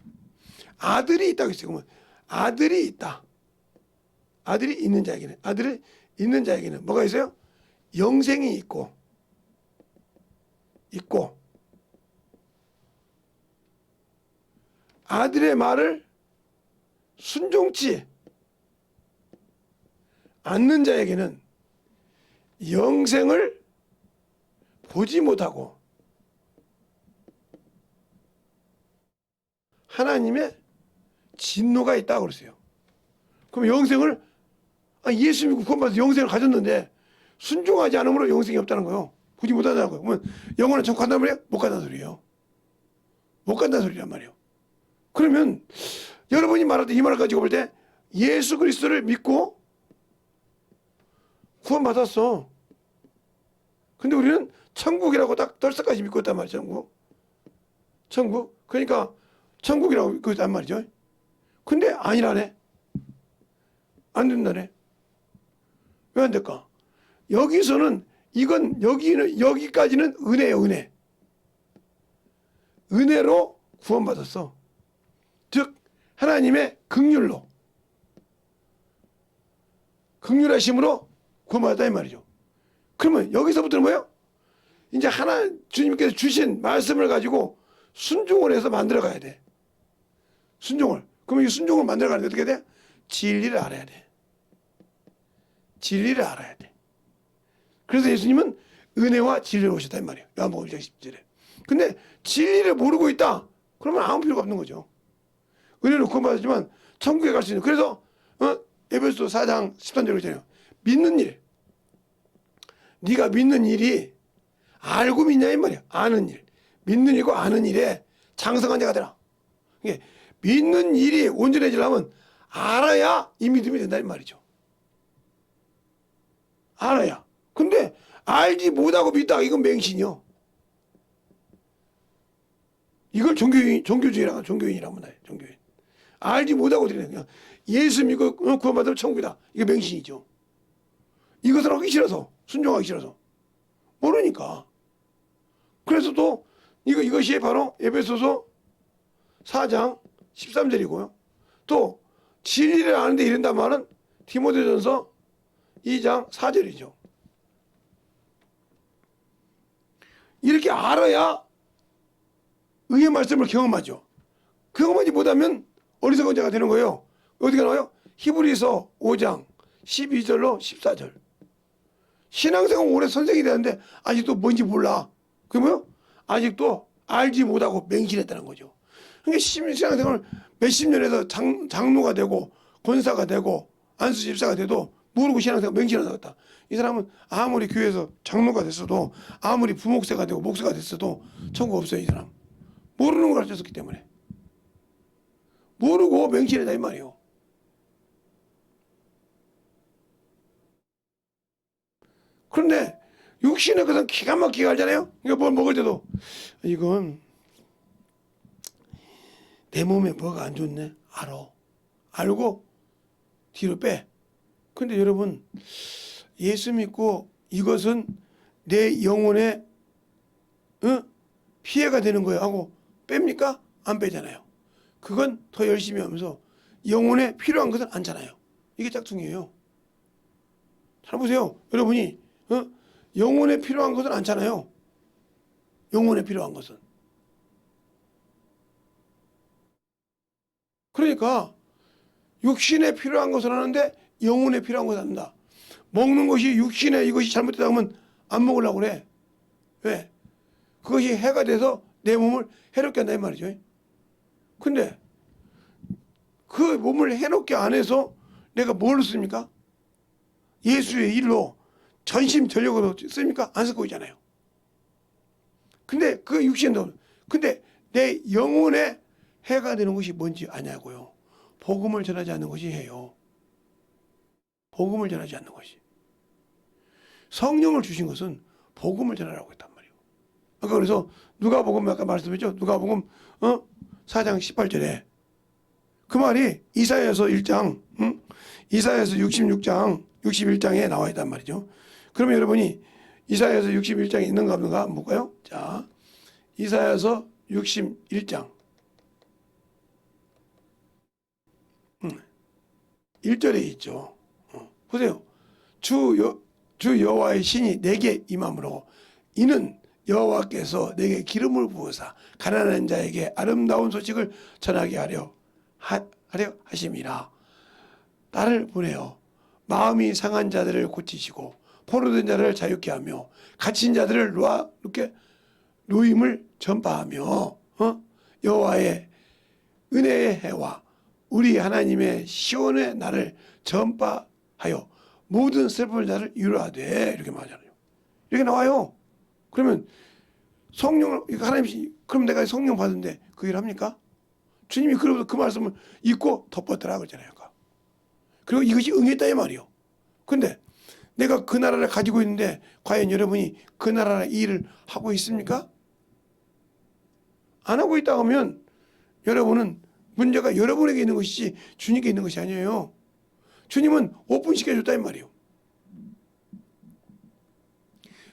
아들이 있다고 했어요. 그러면 아들이 있다. 아들이 있는 자에게는 아들이 있는 자에게는 뭐가 있어요? 영생이 있고 아들의 말을 순종치 않는 자에게는 영생을 보지 못하고 하나님의 진노가 있다고 그랬어요. 그럼 영생을 예수 믿고 구원받아서 영생을 가졌는데 순종하지 않으므로 영생이 없다는 거예요. 보지 못하다는 거예요. 그러면 영원한 천국 간단 말이에요? 못 간다는 소리예요. 못 간다는 소리란 말이에요. 그러면 여러분이 말할 때 이 말을 가지고 볼 때 예수 그리스도를 믿고 구원받았어. 근데 우리는 천국이라고 딱 덜썩까지 믿고 있단 말이죠. 천국. 그러니까 천국이라고 믿고 있단 말이죠. 근데 아니라네. 안 된다네. 왜 안 될까? 여기서는 여기까지는 은혜예요, 은혜. 은혜로 구원받았어. 즉 하나님의 긍휼하심으로 구원받았다 이 말이죠. 그러면 여기서부터는 뭐예요? 이제 주님께서 주신 말씀을 가지고 순종을 해서 만들어 가야 돼. 순종을. 그러면 이 순종을 만들어 가는데 어떻게 돼? 진리를 알아야 돼. 진리를 알아야 돼. 그래서 예수님은 은혜와 진리로 오셨다 이 말이에요. 요한복음 1장 10절에. 근데 진리를 모르고 있다. 그러면 아무 필요가 없는 거죠. 은혜로 구원받았지만 천국에 갈 수 있는. 그래서 에베소 4장 13절에 있잖아요. 믿는 일. 네가 믿는 일이 알고 믿냐 이 말이야. 아는 일. 믿는 일과 아는 일에 장성한 자가 되라. 이게 믿는 일이 온전해지려면 알아야 이 믿음이 된다는 말이죠. 알아야. 근데 알지 못하고 믿다 이건 맹신이요. 이걸 종교주의라고 종교인이라고 해요. 종교인. 알지 못하고 드리는 그냥 예수 믿고 구원받으면 천국이다. 이게 맹신이죠. 이것을 하기 싫어서 순종하기 싫어서 모르니까. 그래서 또 이것이 바로 에베소서 4장 13절이고요. 또 진리를 아는데 이른단 말은 디모데전서 2장 4절이죠. 이렇게 알아야 의의 말씀을 경험하죠. 경험하지 못하면 어리석은 자가 되는 거예요. 어디가 나와요? 히브리서 5장 12절로 14절. 신앙생활 오래 선생이 되는데 아직도 뭔지 몰라. 그게 뭐요? 아직도 알지 못하고 맹신했다는 거죠. 그러니까 신앙생활 몇십 년에서 장로가 되고 권사가 되고 안수 집사가 돼도 모르고 신앙생활 맹신하다 갔다. 이 사람은 아무리 교회에서 장로가 됐어도 아무리 부목사가 되고 목사가 됐어도 천국 없어요. 이 사람. 모르는 걸 가르쳤기 때문에. 모르고 맹신했다 이 말이에요. 그런데 육신의 것은 기가 막히게 알잖아요. 이거 뭘 먹을 때도 이건 내 몸에 뭐가 안 좋네. 알아. 알고 뒤로 빼. 근데 여러분 예수 믿고 이것은 내 영혼에 피해가 되는 거예요 하고 뺍니까? 안 빼잖아요. 그건 더 열심히 하면서 영혼에 필요한 것은 않잖아요. 이게 짝퉁이에요. 잘 보세요. 여러분이 영혼에 필요한 것은 않잖아요. 영혼에 필요한 것은. 그러니까 육신에 필요한 것을 하는데 영혼에 필요한 것을 한다. 먹는 것이 육신에 이것이 잘못되다 하면 안 먹으려고 그래. 왜? 그것이 해가 돼서 내 몸을 해롭게 한다 이 말이죠. 근데 그 몸을 해롭게 안 해서 내가 뭘 씁니까? 예수의 일로 전심전력으로 씁니까? 안 쓰고 있잖아요. 근데 그 육신도 근데 내 영혼에 해가 되는 것이 뭔지 아냐고요. 복음을 전하지 않는 것이 해요. 복음을 전하지 않는 것이. 성령을 주신 것은 복음을 전하라고 했단 말이에요. 아까 그래서 누가복음 아까 말씀했죠. 누가복음 4장 18절에 그 말이 이사야서 1장 이사야서 66장 61장에 나와 있단 말이죠. 그러면 여러분이 이사야서 61장에 있는가 없는가 한번 볼까요? 자, 이사야서 61장 1절에 있죠. 보세요. 주 여호와의 신이 내게 임함으로 이는 여호와께서 내게 기름을 부으사 가난한 자에게 아름다운 소식을 전하게 하려 하심이라. 나를 보내어 마음이 상한 자들을 고치시고 포로된 자를 자유케 하며 갇힌 자들을 노임을 전파하며 여호와의 은혜의 해와 우리 하나님의 시온의 날을 전파하여 모든 슬픈 자를 위로하되 이렇게 말하잖아요. 이렇게 나와요. 그러면 성령 하나님이 그럼 내가 성령 받은데 그 일 합니까? 주님이 그러면서 그 말씀을 잊고 덮었더라 그러잖아요. 그리고 이것이 응했다 이 말이요. 근데 내가 그 나라를 가지고 있는데 과연 여러분이 그 나라의 일을 하고 있습니까? 안 하고 있다 하면 여러분은 문제가 여러분에게 있는 것이지 주님께 있는 것이 아니에요. 주님은 오픈시켜줬다 이 말이에요.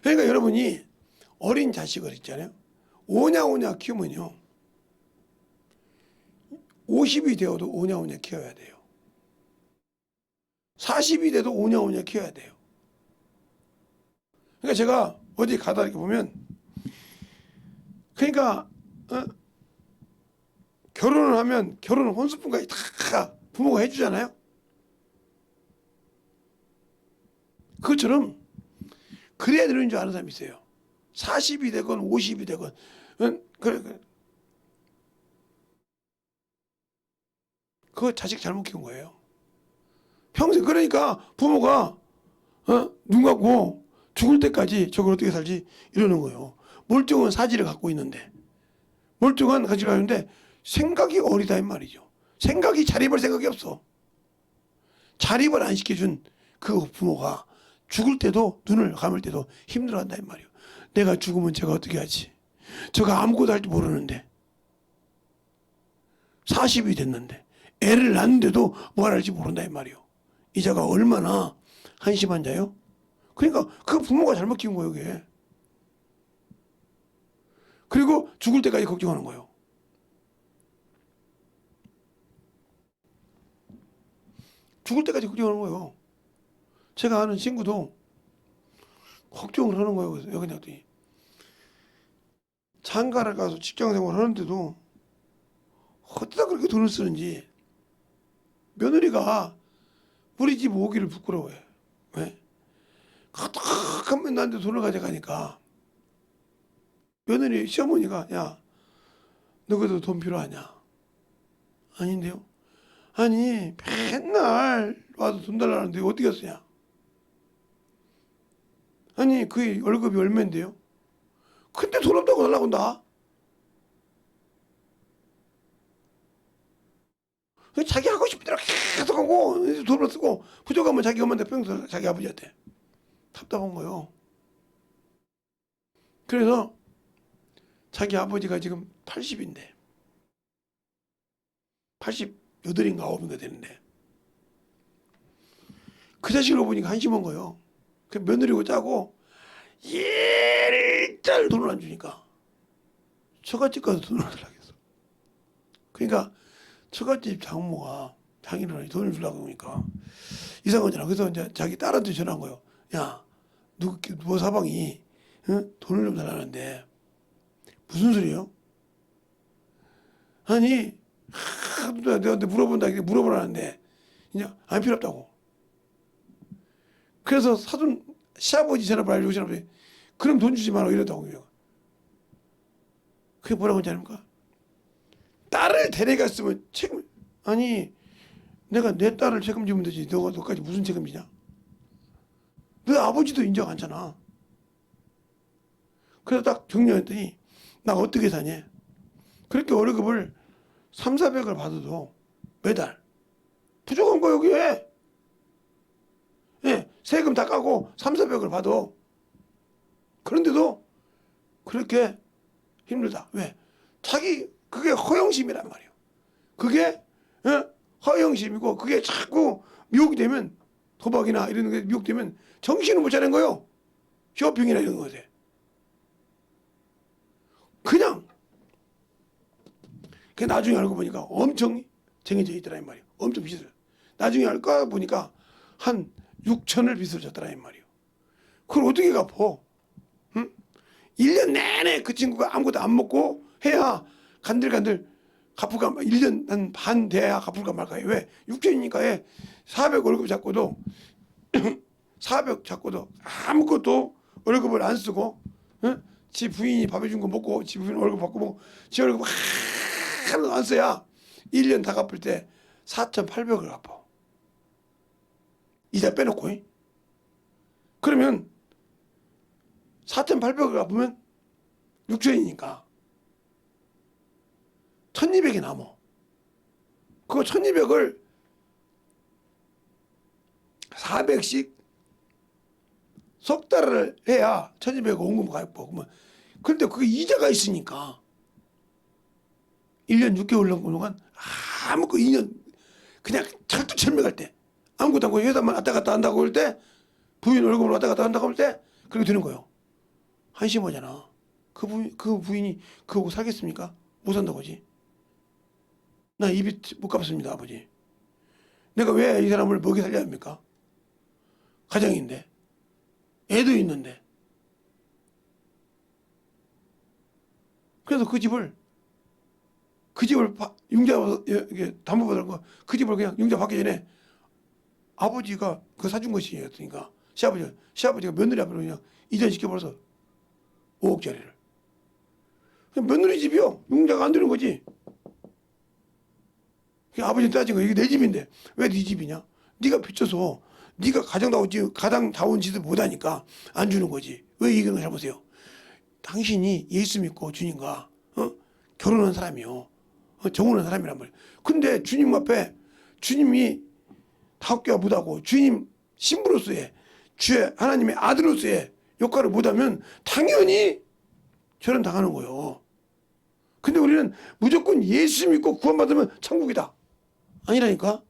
그러니까 여러분이 어린 자식을 있잖아요. 오냐오냐 키우면요. 50이 되어도 오냐오냐 키워야 돼요. 40이 돼도 오냐오냐 키워야 돼요. 그러니까 제가 어디 가다 이렇게 보면 그러니까 결혼을 하면 결혼 혼수품까지 다 부모가 해주잖아요. 그것처럼 그래야 되는 줄 아는 사람이 있어요. 40이 되건 50이 되건 그래. 그거 자식 잘못 키운 거예요. 평생. 그러니까 부모가 눈 감고 죽을 때까지 저걸 어떻게 살지 이러는 거예요. 멀쩡한 사지를 갖고 있는데, 멀쩡한 가지를 가는데 생각이 어리다 이 말이죠. 생각이 자립할 생각이 없어. 자립을 안 시켜준 그 부모가 죽을 때도, 눈을 감을 때도 힘들어한다 이 말이에요. 내가 죽으면 제가 어떻게 하지? 제가 아무것도 할 줄 모르는데 40이 됐는데 애를 낳는데도 뭘 할지 모른다 이 말이에요. 이 자가 얼마나 한심한 자요? 그러니까 그 부모가 잘못 키운 거예요, 이게. 그리고 죽을 때까지 걱정하는 거예요. 죽을 때까지 걱정하는 거예요. 제가 아는 친구도 걱정을 하는 거예요. 그래서 여기 냐더니 장가를 가서 직장 생활을 하는데도 어디다 그렇게 돈을 쓰는지 며느리가 우리 집 오기를 부끄러워해. 왜? 가득하면 나한테 돈을 가져가니까 며느리 시어머니가 야, 너 그래도 돈 필요하냐? 아닌데요? 아니 맨날 와서 돈 달라는데 어떻게 쓰냐? 아니 그 월급이 얼마인데요? 근데 돈 없다고 달라고 한다. 자기 하고 싶은 대로 계속 하고 돈을 쓰고 부족하면 자기 엄마한테 평소 자기 아버지한테 답답한 거예요. 그래서 자기 아버지가 지금 80인데 88인가 9인가 되는데 그 자식을 보니까 한심한 거예요. 그 며느리고 짜고 일절 돈을 안 주니까 처갓집 가서 돈을 달라고 했어. 그러니까 처갓집 장모가 장인어른이 돈을 주려고 하니까 이상하잖아. 그래서 이제 자기 딸한테 전화한 거예요. 야, 누구 사방이 돈을 좀 달라는데 무슨 소리예요? 아니 내한테 물어보라는데 그냥 안 필요 없다고. 그래서 사돈 시아버지 전화번호 알고 시아버지 그럼 돈 주지 마라 이러다고. 그게 뭐라고 하지 않습니까? 딸을 데려갔으면 책임. 아니 내가 내 딸을 책임지면 되지 너까지 무슨 책임지냐? 너 아버지도 인정 않잖아. 그래서 딱 정리했더니 나 어떻게 사냐? 그렇게 월급을 3,400을 받아도 매달 부족한 거 여기에. 예, 세금 다 까고 3,400을 받아. 그런데도 그렇게 힘들다. 왜? 자기 그게 허영심이란 말이에요. 그게 허영심이고 그게 자꾸 미혹이 되면 도박이나 이런 게 미혹되면 정신을 못 차리는 거예요. 쇼핑이나 이런 것에. 그냥 그 나중에 알고 보니까 엄청 정해져 있더라 이 말이에요. 엄청 빚을. 나중에 알고 보니까 한 6천을 빚을 졌더라 이 말이에요. 그걸 어떻게 갚어? 응? 1년 내내 그 친구가 아무것도 안 먹고 해야 간들간들 갚을까. 1년 한 반 돼야 갚을까 말까. 왜? 6천이니까 400 월급 잡고도 400 잡고도 아무것도 월급을 안 쓰고 지 부인이 밥 해준 거 먹고 지 부인 월급 받고 먹고 지 월급 하나도 안 써야 1년 다 갚을 때 4,800을 갚아. 이자 빼놓고. 그러면 4,800을 갚으면 6천이니까 1,200이 남어. 그거 1,200을 400씩 석 달을 해야 1,200 원금 갚고. 그러면 그런데 그게 이자가 있으니까 1년 6개월 동안 아무것도 2년 그냥 철두철미할 때 아무것도 안 하고 회사만 왔다 갔다 한다고 할 때 부인 월급을 왔다 갔다 한다고 할 때 그렇게 되는 거예요. 한심하잖아. 그 부인이 그거고 살겠습니까? 못 산다고 하지. 나 입이 못 갚습니다, 아버지. 내가 왜 이 사람을 먹여 살려야 합니까? 가정인데. 애도 있는데. 그래서 그 집을 융자 담보받은 거 그 집을 그냥 융자 받기 전에 아버지가 그 사준 것이었으니까 시아버지가 며느리 앞으로 그냥 이전시켜버려서 5억짜리를. 며느리 집이요. 융자가 안 되는 거지. 아버지 따진 거 이게 내 집인데 왜 네 집이냐? 네가 비춰서 네가 가장다운 짓을 못하니까 안 주는 거지. 왜 이기는 잘 보세요. 당신이 예수 믿고 주님과 결혼한 사람이요. 정혼한 사람이란 말이에요. 근데 주님 앞에 주님이 5개가 못하고 주님 신부로서의 주의 하나님의 아들로서의 역할을 못하면 당연히 저런 당하는 거예요. 근데 우리는 무조건 예수 믿고 구원받으면 천국이다. 아니라니까.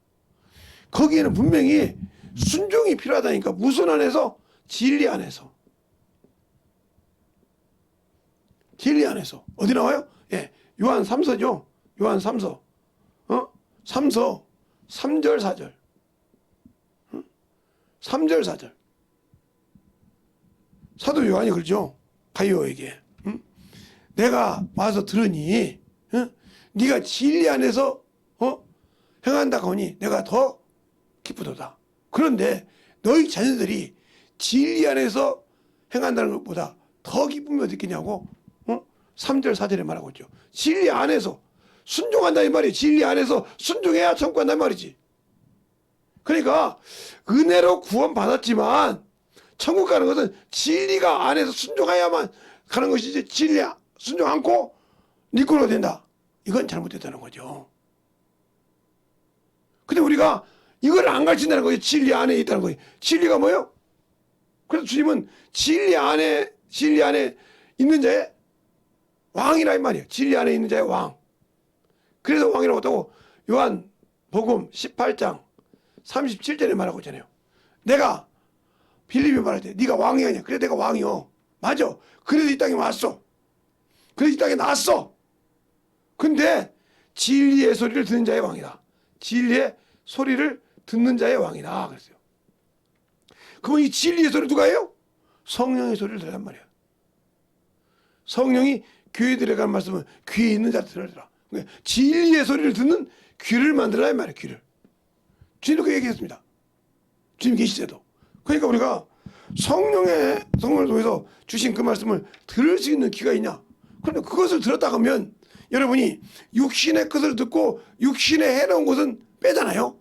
거기에는 분명히 순종이 필요하다니까. 무슨 안에서? 진리 안에서. 진리 안에서. 어디 나와요? 예, 요한 3서죠. 요한 3서. 3서 3절 4절. 3절 4절. 사도 요한이 그러죠. 가이오에게. 내가 와서 들으니 네가 진리 안에서 행한다 하니 내가 더 기쁘도다. 그런데 너희 자녀들이 진리 안에서 행한다는 것보다 더 기쁨이 어디 있겠냐고 3절 4절에 말하고 있죠. 진리 안에서 순종한다 이 말이에요. 진리 안에서 순종해야 천국 간다 이 말이지. 그러니까 은혜로 구원받았지만 천국 가는 것은 진리가 안에서 순종해야만 가는 것이지, 진리 순종 않고 네 걸로 된다. 이건 잘못됐다는 거죠. 근데 우리가 이걸 안 가르친다는 거예요. 진리 안에 있다는 거예요. 진리가 뭐예요? 그래서 주님은 진리 안에 있는 자의 왕이라 이 말이에요. 진리 안에 있는 자의 왕. 그래서 왕이라고 했다고 요한 복음 18장 37절에 말하고 있잖아요. 내가 빌립이 말할 때 네가 왕이 아니야. 그래 내가 왕이요. 맞아. 그래서 이 땅에 왔어. 그래서 이 땅에 났어. 근데 진리의 소리를 듣는 자의 왕이다. 진리의 소리를 듣는 자의 왕이다. 그랬어요. 그러면 이 진리의 소리 누가 해요? 성령의 소리를 들으란 말이야. 성령이 귀에 들어간 말씀은 귀에 있는 자들 들으라. 그러니까 진리의 소리를 듣는 귀를 만들어라 이 말이야. 귀를. 주님도 그 얘기했습니다. 주님 계실 때도. 그러니까 우리가 성령을 통해서 주신 그 말씀을 들을 수 있는 귀가 있냐? 그런데 그것을 들었다 하면 여러분이 육신의 것을 듣고 육신의 해로운 것은 빼잖아요.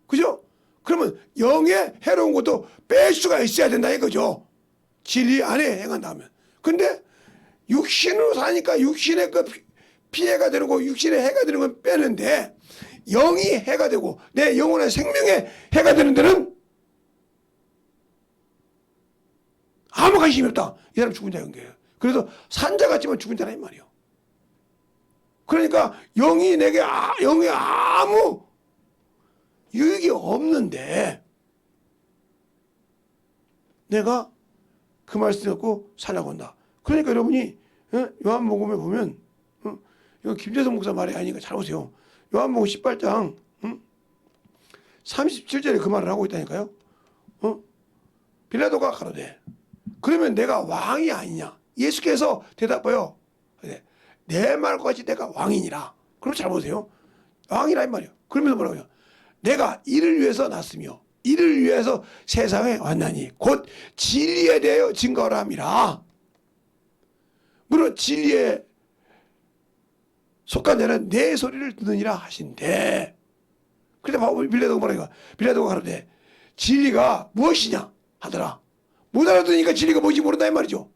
그죠? 그러면 영의 해로운 것도 뺄 수가 있어야 된다 이거죠. 진리 안에 행한다 하면. 근데 육신으로 사니까 육신의 것 피해가 되는 거, 육신의 해가 되는 건 빼는데 영이 해가 되고 내 영혼의 생명에 해가 되는 데는 아무 관심이 없다. 이 사람 죽은 자인 거예요. 그래서 산자 같지만 죽은 자라 이 말이에요. 그러니까 영이 내게 영이 아무 유익이 없는데 내가 그 말씀 듣고 살라고 한다. 그러니까 여러분이 요한복음에 보면 이거 김재성 목사 말이 아니니까 잘 보세요. 요한복음 18장 37절에 그 말을 하고 있다니까요. 빌라도가 가로되 그러면 내가 왕이 아니냐? 예수께서 대답해요. 내 말과 같이 내가 왕이니라. 그럼 잘 보세요. 왕이라 이 말이에요. 그러면서 뭐라고요? 내가 이를 위해서 났으며 이를 위해서 세상에 왔나니 곧 진리에 대하여 증거하라 함이라. 물론 진리에 속한 자는 내 소리를 듣느니라 하신대. 그런데 빌라도가 뭐라고요? 빌라도가 가로되 진리가 무엇이냐 하더라. 못 알아듣으니까 진리가 뭔지 모른다 이 말이죠.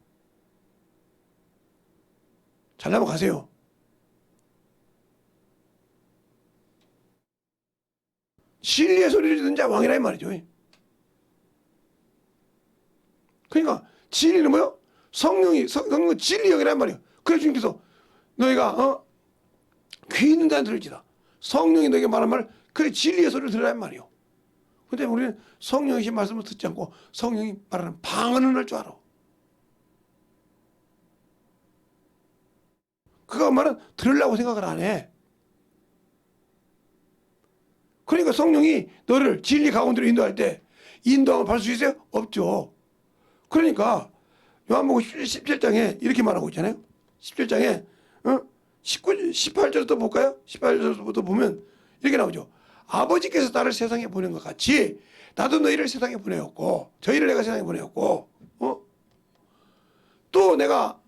잘 넘어가세요. 진리의 소리를 듣는 자 왕이라 이 말이죠. 그러니까 진리는 뭐요? 성령은 진리 영이란 말이에요. 그래서 주님께서 너희가 귀 있는 자는 들을지다. 성령이 너에게 말한 말을 그래 진리의 소리를 들으란 말이에요. 근데 우리는 성령의 말씀을 듣지 않고 성령이 말하는 방언을 할 줄 알아. 그가 말은 들으려고 생각을 안 해. 그러니까 성령이 너를 진리 가운데로 인도할 때 인도함을 받을 수 있어요? 없죠. 그러니까 요한복음 17장에 이렇게 말하고 있잖아요. 17장에 18절부터 볼까요? 18절부터 보면 이렇게 나오죠. 아버지께서 나를 세상에 보낸 것 같이 나도 너희를 세상에 보내었고 저희를 내가 세상에 보내었고 또 내가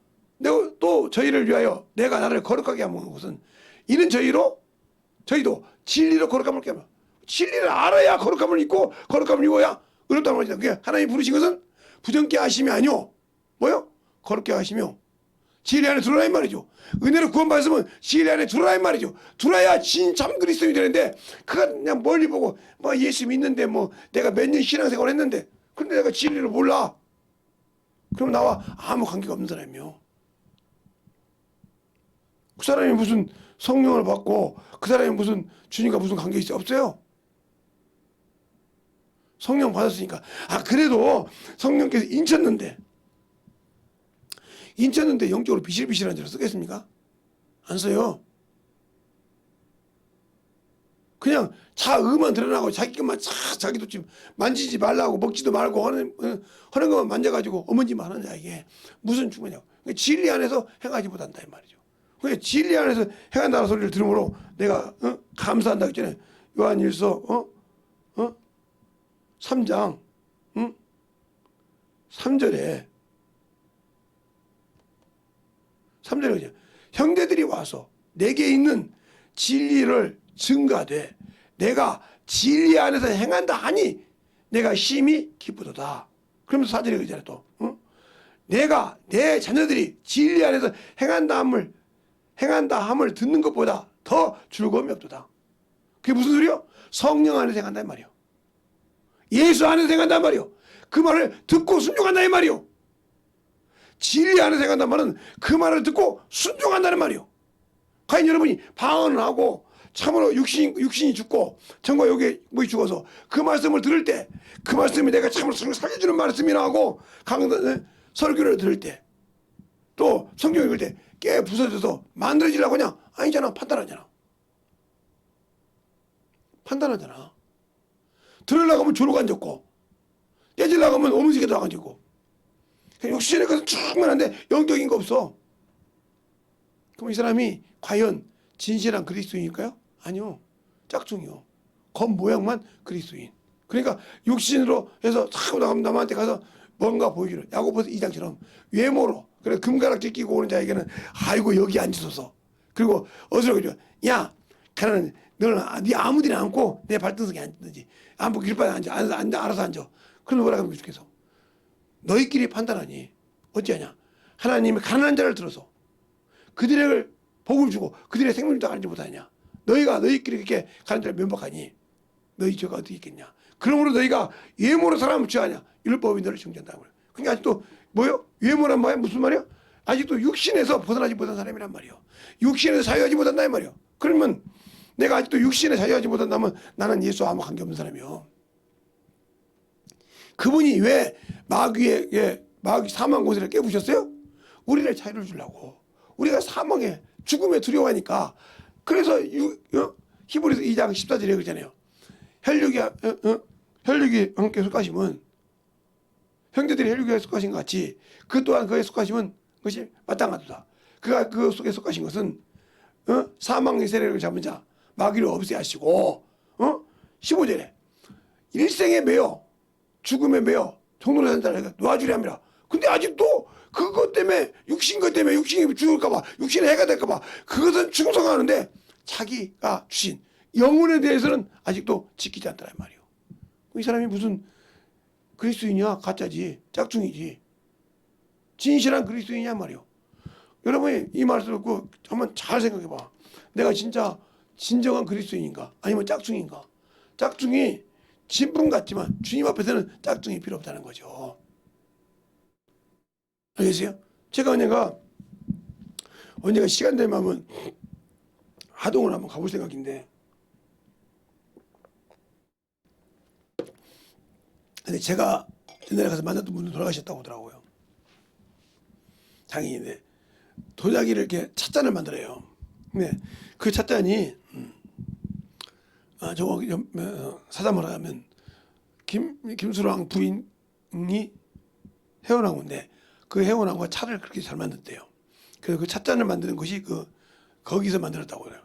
또 저희를 위하여 내가 나를 거룩하게 한 것은 이는 저희로 저희도 진리로 거룩함을 깨면 진리를 알아야 거룩함을 입고 거룩함을 입어야 의롭다는 말이다. 그게 하나님 부르신 것은 부정케 하심이 아니오. 뭐요? 거룩케 하시며 진리 안에 들어라 이 말이죠. 은혜로 구원받았으면 진리 안에 들어라 이 말이죠. 들어야 진참 그리스도인이 되는데 그가 그냥 멀리 보고 뭐 예수 믿는데 뭐 내가 몇 년 신앙생활 했는데 근데 내가 진리를 몰라. 그럼 나와 아무 관계가 없는 사람이요. 그 사람이 무슨 성령을 받고 그 사람이 무슨 주님과 무슨 관계 있어요? 없어요. 성령 받았으니까. 아 그래도 성령께서 인쳤는데 영적으로 비실비실한 자로 쓰겠습니까? 안 써요. 그냥 자의만 드러나고 자기 것만 자기도 지금 만지지 말라고 먹지도 말고 하는 것만 만져가지고 어머니만 하는 자에게 무슨 충분이냐고. 진리 안에서 행하지 못한다 이 말이죠. 그러니까 진리 안에서 행한다는 소리를 들으므로 내가 감사한다 했잖아요. 요한일서 3장 3절에 그죠. 형제들이 와서 내게 있는 진리를 증가되 내가 진리 안에서 행한다 하니 내가 심히 기쁘도다. 그러면서 4절에 그잖아요. 또 내가 내 자녀들이 진리 안에서 행한다 함을 듣는 것보다 더 즐거움이 없도다. 그게 무슨 소리요? 성령 안에서 행한단 말이요. 예수 안에서 행한단 말이요. 그 말을 듣고 순종한다 이 말이요. 진리 안에서 행한단 말은 그 말을 듣고 순종한다는 말이요. 과연 여러분이 방언을 하고 참으로 육신이 죽고 정과 욕에 뭐 죽어서 그 말씀을 들을 때 그 말씀이 내가 참으로 살려주는 말씀이라 하고 설교를 들을 때 또 성경 읽을 때 깨 부서져서 만들어지려고 그냥 아니잖아. 판단하잖아. 들으려고 하면 조르고 앉았고 깨지려고 하면 오문지게도 앉았고 육신의 것은 충분한데 영적인 거 없어. 그럼 이 사람이 과연 진실한 그리스도인일까요? 아니요. 짝퉁이요. 겉모양만 그리스도인. 그러니까 육신으로 해서 자꾸 남한테 가서 뭔가 보여주는 야고보서 2장처럼 외모로 그래 금가락지 끼고 오는 자에게는 아이고 여기 앉으소서. 그리고 어디로 야 가라는 너는 네 아무데나 앉고 내 발등석에 앉든지 안고 길바닥에 앉아 알아서 앉아. 그럼 뭐라 그러면 좋겠어. 너희끼리 판단하니 어찌하냐. 하나님이 가난한 자를 들어서 그들에게 복을 주고 그들의 생명도 알지 못하냐. 너희가 너희끼리 그렇게 가난한 자를 면박하니 너희 죄가 어떻게 있겠냐. 그러므로 너희가 외모로 사람을 취하냐. 율법이 너를 정죄한다는 거예요. 그러니까 아직도 뭐요? 외모란 말이야? 무슨 말이야? 아직도 육신에서 벗어나지 못한 사람이란 말이에요. 육신에서 자유하지 못한다 이 말이에요. 그러면 내가 아직도 육신에 자유하지 못한다면 나는 예수와 아무 관계없는 사람이요. 그분이 왜 마귀 사망 고세를 깨부셨어요? 우리를 자유를 주려고. 우리가 사망에 죽음에 두려워하니까. 그래서 히브리서 2장 14절에 그러잖아요. 혈육이 함께 속하심은 형제들이 혈육에 속하신 것 같이 그 또한 그에 속하심은 것이 마땅하도다. 그가 그 속에 속하신 것은 사망의 세력을 잡은 자 마귀를 없애야 하시고 15절에 일생에 매여 죽음에 매여 종로를 한 자를 놓아주려 함이라. 근데 아직도 그것 때문에 육신이 죽을까봐 육신의 해가 될까봐 그것은 충성하는데 자기가 주신 영혼에 대해서는 아직도 지키지 않더라 말이에요. 이 사람이 무슨 그리스도인이야? 가짜지. 짝퉁이지. 진실한 그리스도인이냐 말이에요. 여러분이 이 말씀을 듣고 한번 잘 생각해봐. 내가 진짜 진정한 그리스도인인가? 아니면 짝퉁인가? 짝퉁이 진품 같지만 주님 앞에서는 짝퉁이 필요 없다는 거죠. 알겠어요? 제가 언젠가 시간 되면 한번 하동을 한번 가볼 생각인데 근데 제가 옛날에 가서 만났던 분은 돌아가셨다고 하더라고요. 장인인데 도자기를 이렇게 찻잔을 만들어요. 근데 그 찻잔이 저거 사담을 하면 김수랑 부인이 해원왕후인데 그 해원왕후가 차를 그렇게 잘 만든대요. 그래서 그 찻잔을 만드는 것이 거기서 만들었다고 해요.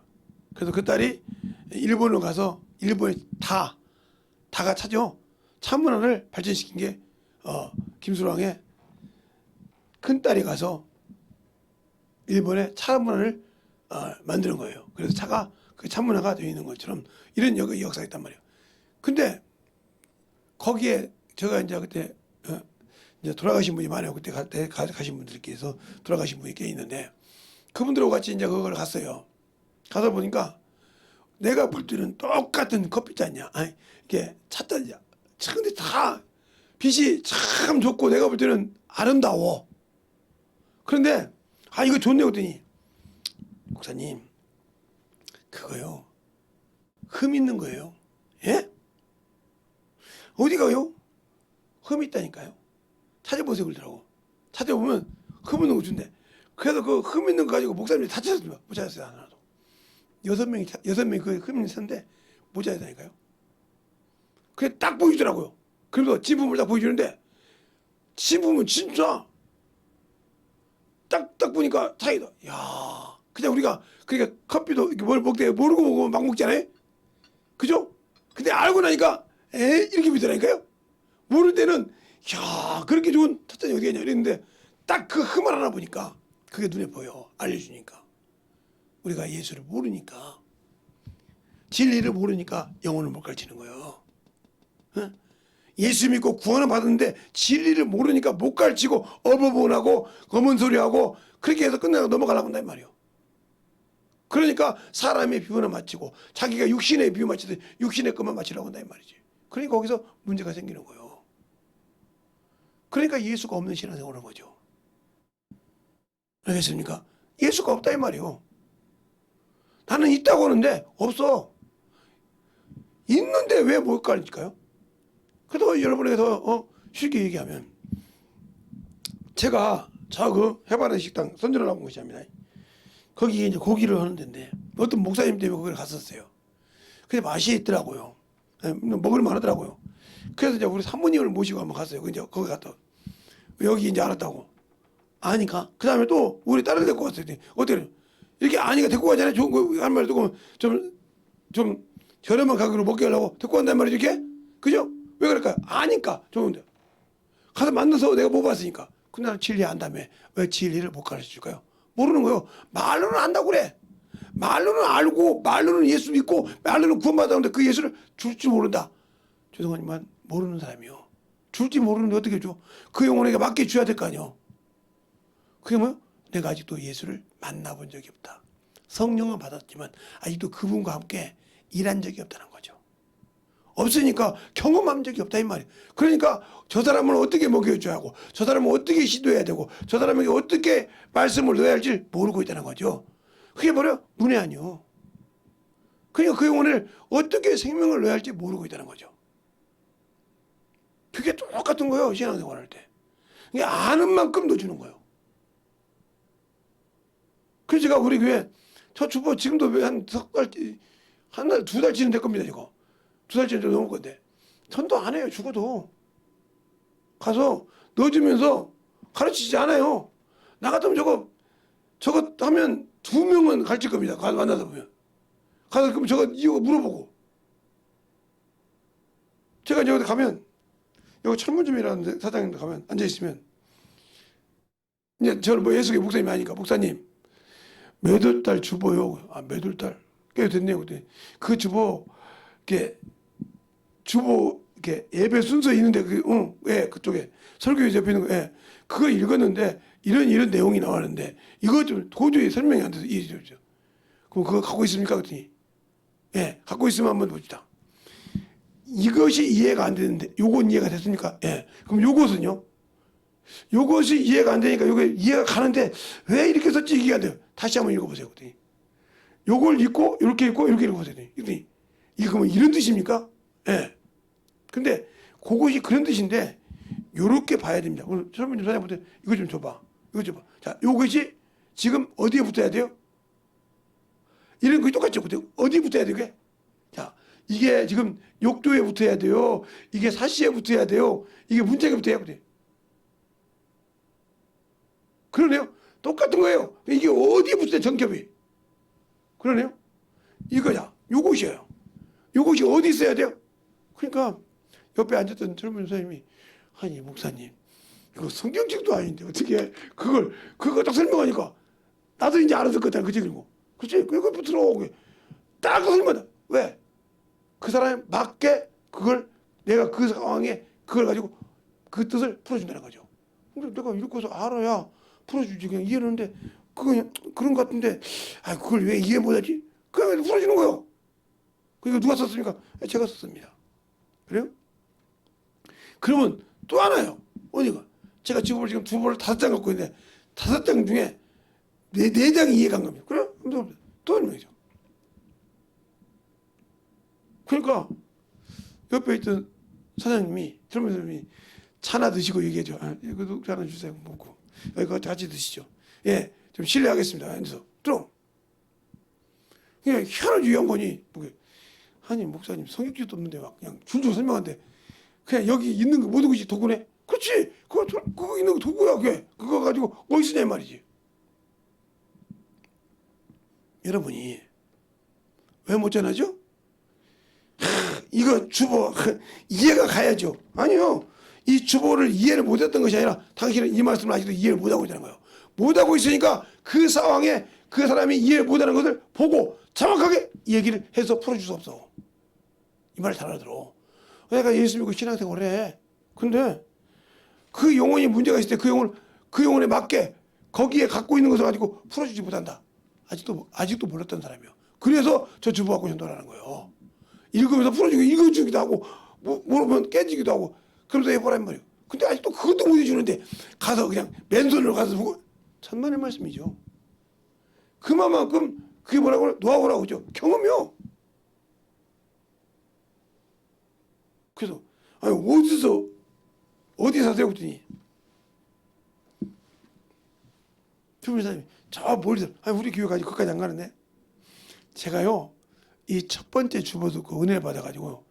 그래서 그 딸이 일본으로 가서 일본에 다가 차죠. 차 문화를 발전시킨 게 김수랑의 큰 딸이 가서 일본에 차 문화를 만드는 거예요. 그래서 차가 그 찬문화가 되어 있는 것처럼 이런 역사가 있단 말이에요. 근데 거기에 제가 이제 그때 이제 돌아가신 분이 많아요. 그때 가신 분들께서 돌아가신 분이 꽤 있는데 그분들하고 같이 이제 그걸 갔어요. 가서 보니까 내가 볼 때는 똑같은 커피잔이야. 아니, 이게 찻잔이야. 근데 다 빛이 참 좋고 내가 볼 때는 아름다워. 그런데 이거 좋네 그랬더니 목사님 그거요 흠 있는 거예요. 예? 어디가요? 흠이 있다니까요. 찾아보세요 그러더라고. 찾아보면 흠 있는 거 준대. 그래서 그 흠 있는 거 가지고 목사님이 다 찾았습니다. 못 찾았어요 하나도. 6명이 그 흠 있는 선데 못 찾았다니까요. 그게 딱 보이더라고요. 그래서 진품을 딱 보여주는데 진품은 진짜 딱 보니까 차이다. 야, 그냥 우리가 그러니까 커피도 이렇게 뭘 먹대 모르고 먹으면 막 먹잖아요. 그죠? 근데 알고 나니까 이렇게 보이더라니까요. 모를 때는 야 그렇게 좋은 찻잔이 어디 있냐 이랬는데 딱 그 흠을 하나 보니까 그게 눈에 보여. 알려주니까 우리가 예수를 모르니까 진리를 모르니까 영혼을 못 가르치는 거예요. 어? 예수 믿고 구원을 받았는데 진리를 모르니까 못 가르치고 어버번하고 검은 소리하고 그렇게 해서 끝나고 넘어가려고 한단 말이에요. 그러니까 사람의 비유나 마치고 자기가 육신의 비유 마치듯 육신의 것만 마치려고 한단 말이지. 그러니까 거기서 문제가 생기는 거예요. 그러니까 예수가 없는 신앙생활을 하는 거죠. 알겠습니까? 예수가 없다 이 말이에요. 나는 있다고 하는데 없어. 있는데 왜 못 가르칠까요? 그래도 여러분에게 더 쉽게 얘기하면 제가 그 해바라기 식당 선전을 하고 계십니다. 거기에 이제 고기를 하는 데인데 어떤 목사님 때문에 거기를 갔었어요. 근데 맛이 있더라고요. 먹을만 하더라고요. 그래서 이제 우리 사모님을 모시고 한번 갔어요. 이제 거기 갔다 여기 이제 알았다고 아니까 그 다음에 또 우리 딸을 데리고 왔어요. 어때요? 이렇게 아니가 데리고 가잖아요. 좋은 거 한 마리 두고 좀 저렴한 가격으로 먹게 하려고 데리고 간단 말이죠. 이렇게 그죠? 왜 그럴까요? 아니까 좋은데 가서 만나서 내가 못 봤으니까. 근데 나는 진리 안다며 왜 진리를 못 가르쳐 줄까요? 모르는 거요. 말로는 안다고 그래. 말로는 알고 말로는 예수 믿고 말로는 구원받았는데 그 예수를 줄지 모른다. 죄송하지만 모르는 사람이요. 줄지 모르는데 어떻게 줘? 그 영혼에게 맡겨 줘야 될 거 아니요. 그게 뭐요? 내가 아직도 예수를 만나본 적이 없다. 성령은 받았지만 아직도 그분과 함께 일한 적이 없다는 거죠. 없으니까 경험한 적이 없다 이 말이에요. 그러니까 저 사람을 어떻게 먹여줘야 하고 저 사람을 어떻게 시도해야 되고 저 사람에게 어떻게 말씀을 넣어야 할지 모르고 있다는 거죠. 그게 바로 문외한이요. 그러니까 그 영혼을 어떻게 생명을 넣어야 할지 모르고 있다는 거죠. 그게 똑같은 거예요. 신앙생활 할 때. 그게 아는 만큼 넣어주는 거예요. 그래서 제가 우리 교회 저 주보 지금도 한 석 달, 한 달, 2달치는 될 겁니다. 이거. 2달치는 좀 넘을 건데 전도 안 해요. 죽어도 가서 넣어주면서 가르치지 않아요. 나 같으면 저거 하면 2명은 가르칠 겁니다. 가서 만나서 보면 가서 그럼 저거 이유가 물어보고 제가 이제 어디 가면 여기 철문점이라는 사장님도 가면 앉아있으면 이제 저는 뭐 예수의 목사님이 아니까 목사님 몇 월 달 주보요. 몇 월 달 꽤 됐네요. 그때 그 주보 이렇게 예배 순서 있는데 그쪽에 설교에 접혀 있는 거, 그거 읽었는데 이런 내용이 나왔는데 이거 좀 도저히 설명이 안 돼서 이해해 주죠. 그럼 그거 갖고 있습니까? 그랬더니 갖고 있으면 한번 봅시다. 이것이 이해가 안 되는데 요건 이해가 됐습니까? 그럼 요것은요? 요것이 이해가 안 되니까 요게 이해가 가는데 왜 이렇게 썼지 이해가 안 돼요. 다시 한번 읽어보세요. 그랬더니 요걸 읽고 이렇게 읽어보세요. 그랬더니 이게 그러면 이런 뜻입니까? 근데 그것이 그런 뜻인데 요렇게 봐야 됩니다. 오늘 설문점 사장님한테 이거 좀 줘봐. 이거 줘봐. 자, 요것이 지금 어디에 붙어야 돼요? 이런 거 똑같죠. 어디에 붙어야 돼요? 이게? 자, 이게 지금 욕조에 붙어야 돼요. 이게 사시에 붙어야 돼요. 이게 문짝에 붙어야 돼요. 그러네요. 똑같은 거예요. 이게 어디에 붙어야 정겹이? 그러네요. 이거야. 요것이에요. 요것이 어디 있어야 돼요? 그러니까 옆에 앉았던 젊은 선생님이 아니 목사님 이거 성경책도 아닌데 어떻게 그거 딱 설명하니까 나도 이제 알았을 거다. 그치? 그리고 그치? 그거 붙들어. 딱 설명한다. 왜? 그 사람에 맞게 그걸 내가 그 상황에 그걸 가지고 그 뜻을 풀어준다는 거죠. 근데 내가 읽고서 알아야 풀어주지. 그냥 이해하는데 그거 그런 것 같은데 그걸 왜 이해 못하지? 그냥 풀어주는 거예요. 그리고 누가 썼습니까? 제가 썼습니다. 그래요? 그러면 또 하나요. 어디가? 제가 지금 두 번을 5장 갖고 있는데 5장 중에 네 장이 이해가 안 갑니다. 그래? 또 설명이죠. 그러니까 옆에 있던 사장님이 젊은 사람이 차나 드시고 얘기해줘. 이거 하나 주세요. 먹고 이거 같이 드시죠. 예, 좀 실례하겠습니다. 그래서 들어. 그냥 희한하지 양반이 뭐게? 아니 목사님 성격지도 없는데 막 그냥 줄줄 설명한데 그냥 여기 있는 거 모든 것이 도구네. 그렇지. 그거 있는 거 도구야. 그거 가지고 뭐 쓰냐 말이지. 여러분이 왜 못 전하죠? 이거 주보 이해가 가야죠. 아니요. 이 주보를 이해를 못했던 것이 아니라 당신은 이 말씀을 아직도 이해를 못하고 있다는 거예요. 못하고 있으니까 그 상황에 그 사람이 이해를 못하는 것을 보고 정확하게 얘기를 해서 풀어줄 수 없어. 이 말을 잘 알아들어. 내가 예수 믿고 신앙생활을 해. 근데 그 영혼이 문제가 있을 때 그 영혼에 맞게 거기에 갖고 있는 것을 가지고 풀어주지 못한다. 아직도 몰랐던 사람이에요. 그래서 저 주보 갖고 전도하는 거예요. 읽으면서 풀어주고 읽어주기도 하고 모르면 깨지기도 하고 그러면서 해보란 말이에요. 근데 아직도 그것도 못 해주는데 가서 그냥 맨손으로 가서 보고 천만의 말씀이죠. 그만큼 그게 뭐라고 노하우라고 하죠. 경험이요. 그래서 어디 사세요? 그랬더니 주무사님이 저 멀리서 우리 교회까지 거기까지 안 가는데 제가요 이 첫 번째 주보도 그 은혜를 받아가지고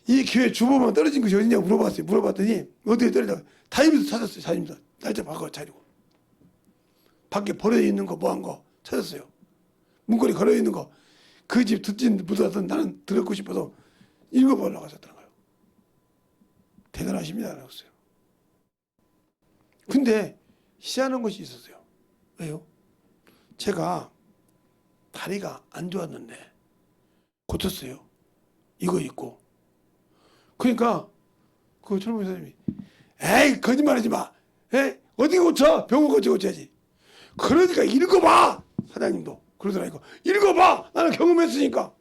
이 교회 주보만 떨어진 것이 어디냐고 물어봤더니 어디에 떨어져 다니면서 찾았어요. 다니면서 날짜 바꿔 차리고 밖에 버려져 있는 거 뭐 한 거 찾았어요. 문고리 걸어 있는 거 그 집 듣진 못하던 나는 들었고 싶어서 읽어보려고 하셨더라고요. 대단하십니다. 그랬어요. 근데 희한한 것이 있었어요. 왜요? 제가 다리가 안 좋았는데 고쳤어요. 이거 입고. 그러니까 그 젊은 사람이 에이 거짓말하지 마. 어디 고쳐? 병원 고쳐야지. 그러니까 읽어봐. 사장님도 그러더라니까. 읽어봐. 나는 경험했으니까.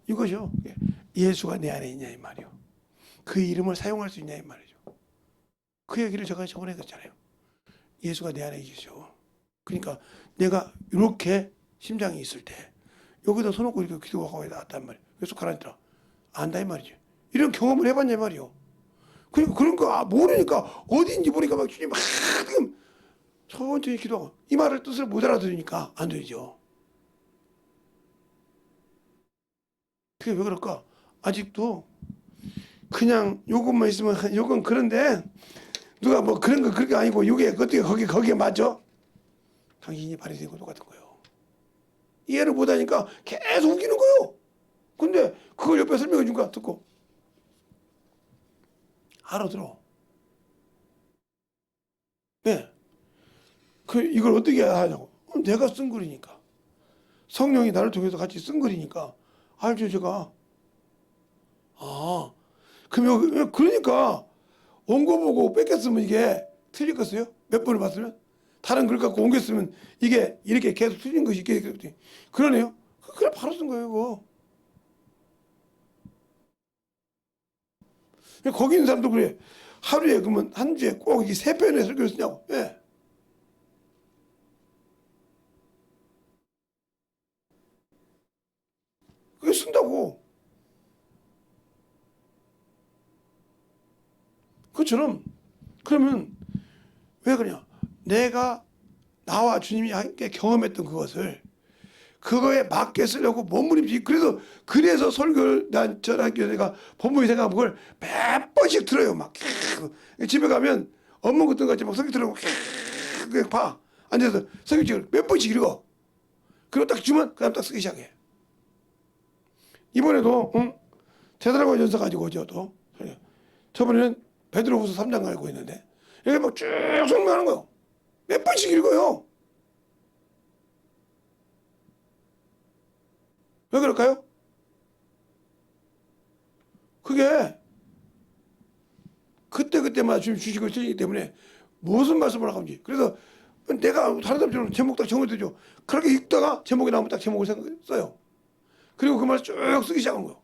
이것이요. 예수가 내 안에 있냐 이 말이요. 그 이름을 사용할 수 있냐 이 말이죠. 그 얘기를 제가 저번에 했잖아요. 예수가 내 안에 계시죠. 그러니까 내가 이렇게 심장이 있을 때 여기다 손놓고 이렇게 기도하고 나왔단 말이에요. 예수 가라앉더라. 안다 이 말이죠. 이런 경험을 해봤냐 이 말이요. 그러니까 그런 거 모르니까 어디인지 모르니까 막 주님 막 천천히 기도하고 이 말을 뜻을 못 알아들으니까 안 되죠. 그게 왜 그럴까? 아직도 그냥 요것만 있으면 요건 그런데 누가 뭐 그런 거 그렇게 아니고 요게 어떻게 거기에 맞죠? 당신이 발휘된 것도 똑같은 거예요. 이해를 못하니까 계속 웃기는 거예요. 근데 그걸 옆에 설명해 준 거야 듣고 알아들어. 네. 이걸 어떻게 하냐고. 내가 쓴 글이니까 성령이 나를 통해서 같이 쓴 글이니까 알죠 제가. 그럼 그러니까 원고 보고 뺏겼으면 이게 틀리겠어요? 몇 번을 봤으면? 다른 글 갖고 옮겼으면 이게 이렇게 계속 틀린 것이 있겠지. 그러네요. 그래 바로 쓴 거예요 그거. 거기 있는 사람도 그래. 하루에 그러면 한 주에 꼭 이게 3편의 설교를 쓰냐고. 예. 그게 쓴다고. 그처럼 그러면 왜 그러냐? 내가 나와 주님이 함께 경험했던 그것을 그거에 맞게 쓰려고 몸부림치. 그래서 설교를 난 전학교 내가 본부에 생각하면 그걸 몇 번씩 들어요. 막 집에 가면 업무 같은 거 같이 막 설교 들으고 봐 앉아서 설교책을 몇 번씩 읽어. 그리고 딱 주면 그다음 딱 쓰기 시작해. 이번에도 제자들과 연서 가지고 오죠 또. 저번에는 베드로후서 3장 알고 있는데 이게 막 쭉 설명하는 거예요. 몇 번씩 읽어요. 왜 그럴까요? 그게 그때마다 주님 주시고 있기 때문에 무슨 말씀을 하는지. 그래서 내가 다른 사람처럼 제목 딱 정해두죠. 그렇게 읽다가 제목이 나오면 딱 제목을 써요. 그리고 그 말을 쭉 쓰기 시작한 거예요.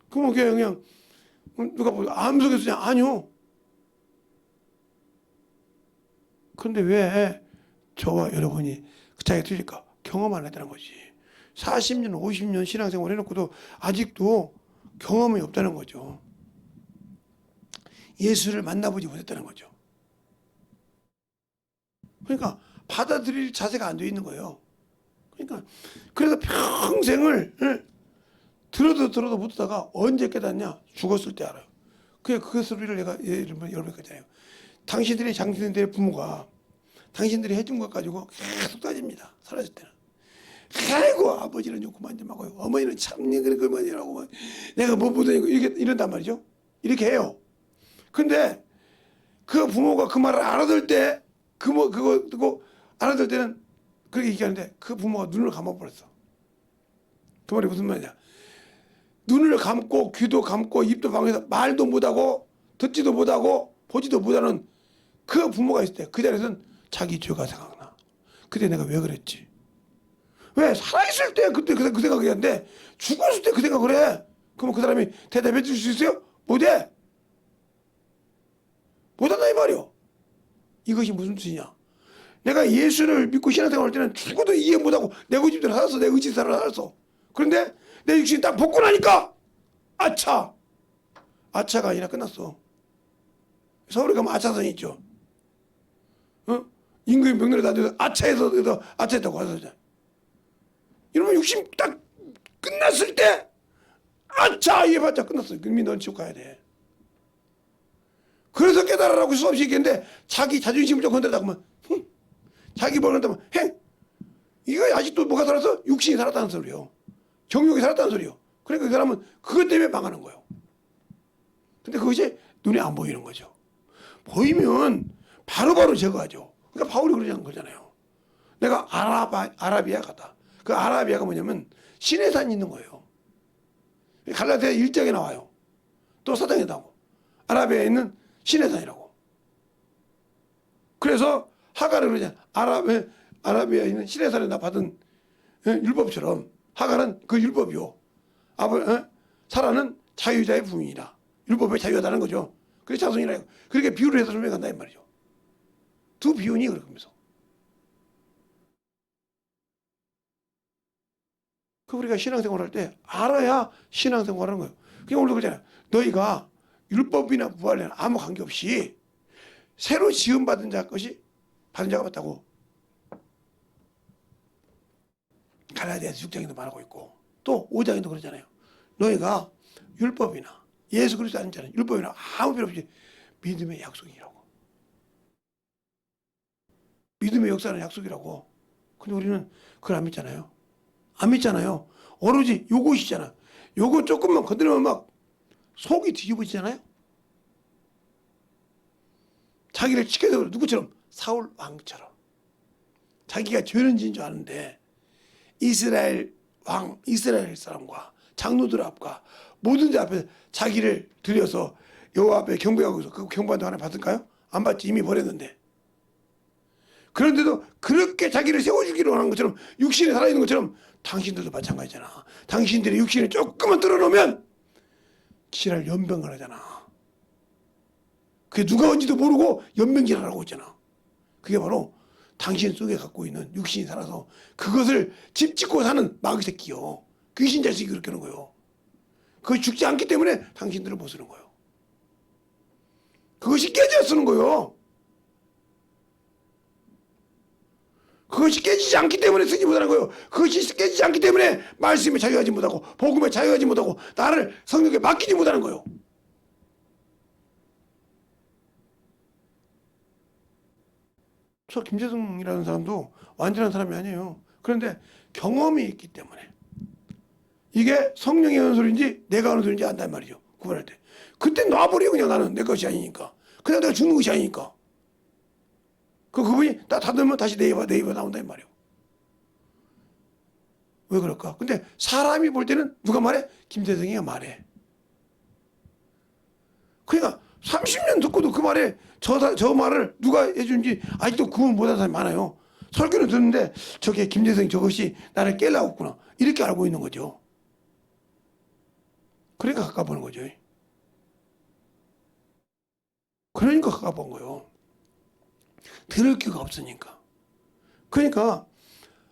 그러면 그냥 누가 보고 아무 속에 쓰냐? 아니요. 그런데 왜 저와 여러분이 그 차이가 틀릴까? 경험 안 했다는 거지. 40년, 50년 신앙생활 해놓고도 아직도 경험이 없다는 거죠. 예수를 만나보지 못했다는 거죠. 그러니까 받아들일 자세가 안 돼 있는 거예요. 그러니까 그래서 평생을 들어도 못 듣다가 언제 깨닫냐? 죽었을 때 알아요. 그 소리를 내가 여러분 했잖아요. 당신들의 부모가 당신들이 해준 것 가지고 계속 따집니다. 사라질 때는. 아이고 아버지는 좀 그만 좀 하고요. 어머니는 참 그만이라고 내가 뭐 못하니까 이런단 말이죠. 이렇게 해요. 근데 그 부모가 그 말을 알아들 때 그거 듣고 알아들 때는 그렇게 얘기하는데 그 부모가 눈을 감아버렸어. 그 말이 무슨 말이냐? 눈을 감고 귀도 감고 입도 방해서 말도 못하고 듣지도 못하고 보지도 못하는 그 부모가 있을 때 그 자리에서는 자기 죄가 생각나. 그때 내가 왜 그랬지? 왜 살아있을 때 그때 그 생각이 하는데 죽었을 때 그 생각을 해. 그러면 그 사람이 대답해 줄 수 있어요? 못해. 못한다 이 말이요. 이것이 무슨 뜻이냐? 내가 예수를 믿고 신앙생활 할 때는 죽어도 이해 못하고 내 고집대로 살았어. 내 의지대로 살았어. 그런데 내 육신이 딱 벗고 나니까 아차가 아니라 끝났어. 서울에 가면 아차선이 있죠. 임금 명령에 다녀서 아차에서 아차했다고 하잖아요. 이러면 육신 딱 끝났을 때 아차 이해받자 끝났어. 그러면 넌 지옥 가야 돼. 그래서 깨달으라고 수없이 얘기했는데 자기 자존심을 좀 건드리다 보면 자기 뭘 건드리면 이거 아직도 뭐가 살아서 육신이 살았다는 소리요. 정욕이 살았다는 소리요. 그러니까 그 사람은 그것 때문에 망하는 거예요. 근데 그것이 눈에 안 보이는 거죠. 보이면 바로바로 제거하죠. 그러니까 바울이 그러자는 거잖아요. 내가 아라비아 가다. 그 아라비아가 뭐냐면 신의 산이 있는 거예요. 갈라디아 1장에 나와요. 또 4장에 나오고. 아라비아에 있는 신의 산이라고. 그래서 하갈을 그러잖아요. 아라비아에 있는 신의 산에 나 받은 율법처럼 하갈은 그 율법이요. 사라는 자유자의 부인이라. 율법에 자유하다는 거죠. 그래서 자손이라. 그렇게 비유를 해서 설명한다 이 말이죠. 두 비유니 그러면서. 그 우리가 신앙생활 할 때 알아야 신앙생활 하는 거예요. 그냥 오늘 그러잖아요. 너희가 율법이나 부활이나 아무 관계없이 새로 지음받은 자 것이 받은 자가 맞다고 갈라디아서 6장에도 말하고 있고 또 5장에도 그러잖아요. 너희가 율법이나 예수 그리스도 아닌 자는 율법이나 아무 필요 없이 믿음의 약속이라고. 믿음의 역사는 약속이라고. 근데 우리는 그걸 안 믿잖아요. 안 믿잖아요. 오로지 요것이잖아. 요거 조금만 건드리면 막 속이 뒤집어지잖아요. 자기를 지켜서 누구처럼 사울 왕처럼 자기가 죄는 지은 줄 아는데 이스라엘 사람과 장로들 앞과 모든 자 앞에 자기를 들여서 여호와 앞에 경배하고 있어. 그 경배한도 하나 받을까요? 안 받지. 이미 버렸는데. 그런데도 그렇게 자기를 세워주기로 하는 것처럼 육신에 살아있는 것처럼 당신들도 마찬가지잖아. 당신들이 육신을 조금만 뚫어놓으면 지랄 연병을 하잖아. 그게 누가 온지도 모르고 연병질하라고 있잖아. 그게 바로 당신 속에 갖고 있는 육신이 살아서 그것을 집 짓고 사는 마귀 새끼요. 귀신 자식이 그렇게 하는 거예요. 그것이 죽지 않기 때문에 당신들을 못 쓰는 거예요. 그것이 깨져 쓰는 거예요. 그것이 깨지지 않기 때문에 쓰지 못하는 거예요. 그것이 깨지지 않기 때문에 말씀에 자유하지 못하고 복음에 자유하지 못하고 나를 성령에 맡기지 못하는 거예요. 저 김재승이라는 사람도 완전한 사람이 아니에요. 그런데 경험이 있기 때문에 이게 성령이 하는 소리인지 내가 하는 소리인지 안단 말이죠. 구분할 때. 그때 놔버려 그냥 나는 내 것이 아니니까. 그냥 내가 죽는 것이 아니니까. 그분이 다 닫으면 다시 네이버 나온다 이 말이에요. 왜 그럴까? 근데 사람이 볼 때는 누가 말해? 김대성이가 말해. 그러니까 30년 듣고도 그 말에 저 말을 누가 해준지 아직도 구분 못하는 사람이 많아요. 설교는 듣는데 저게 김대성이 저것이 나를 깨려고 했구나. 이렇게 알고 있는 거죠. 그러니까 가까워보는 거죠. 그러니까 가까워본 거예요. 들을 기가 없으니까. 그러니까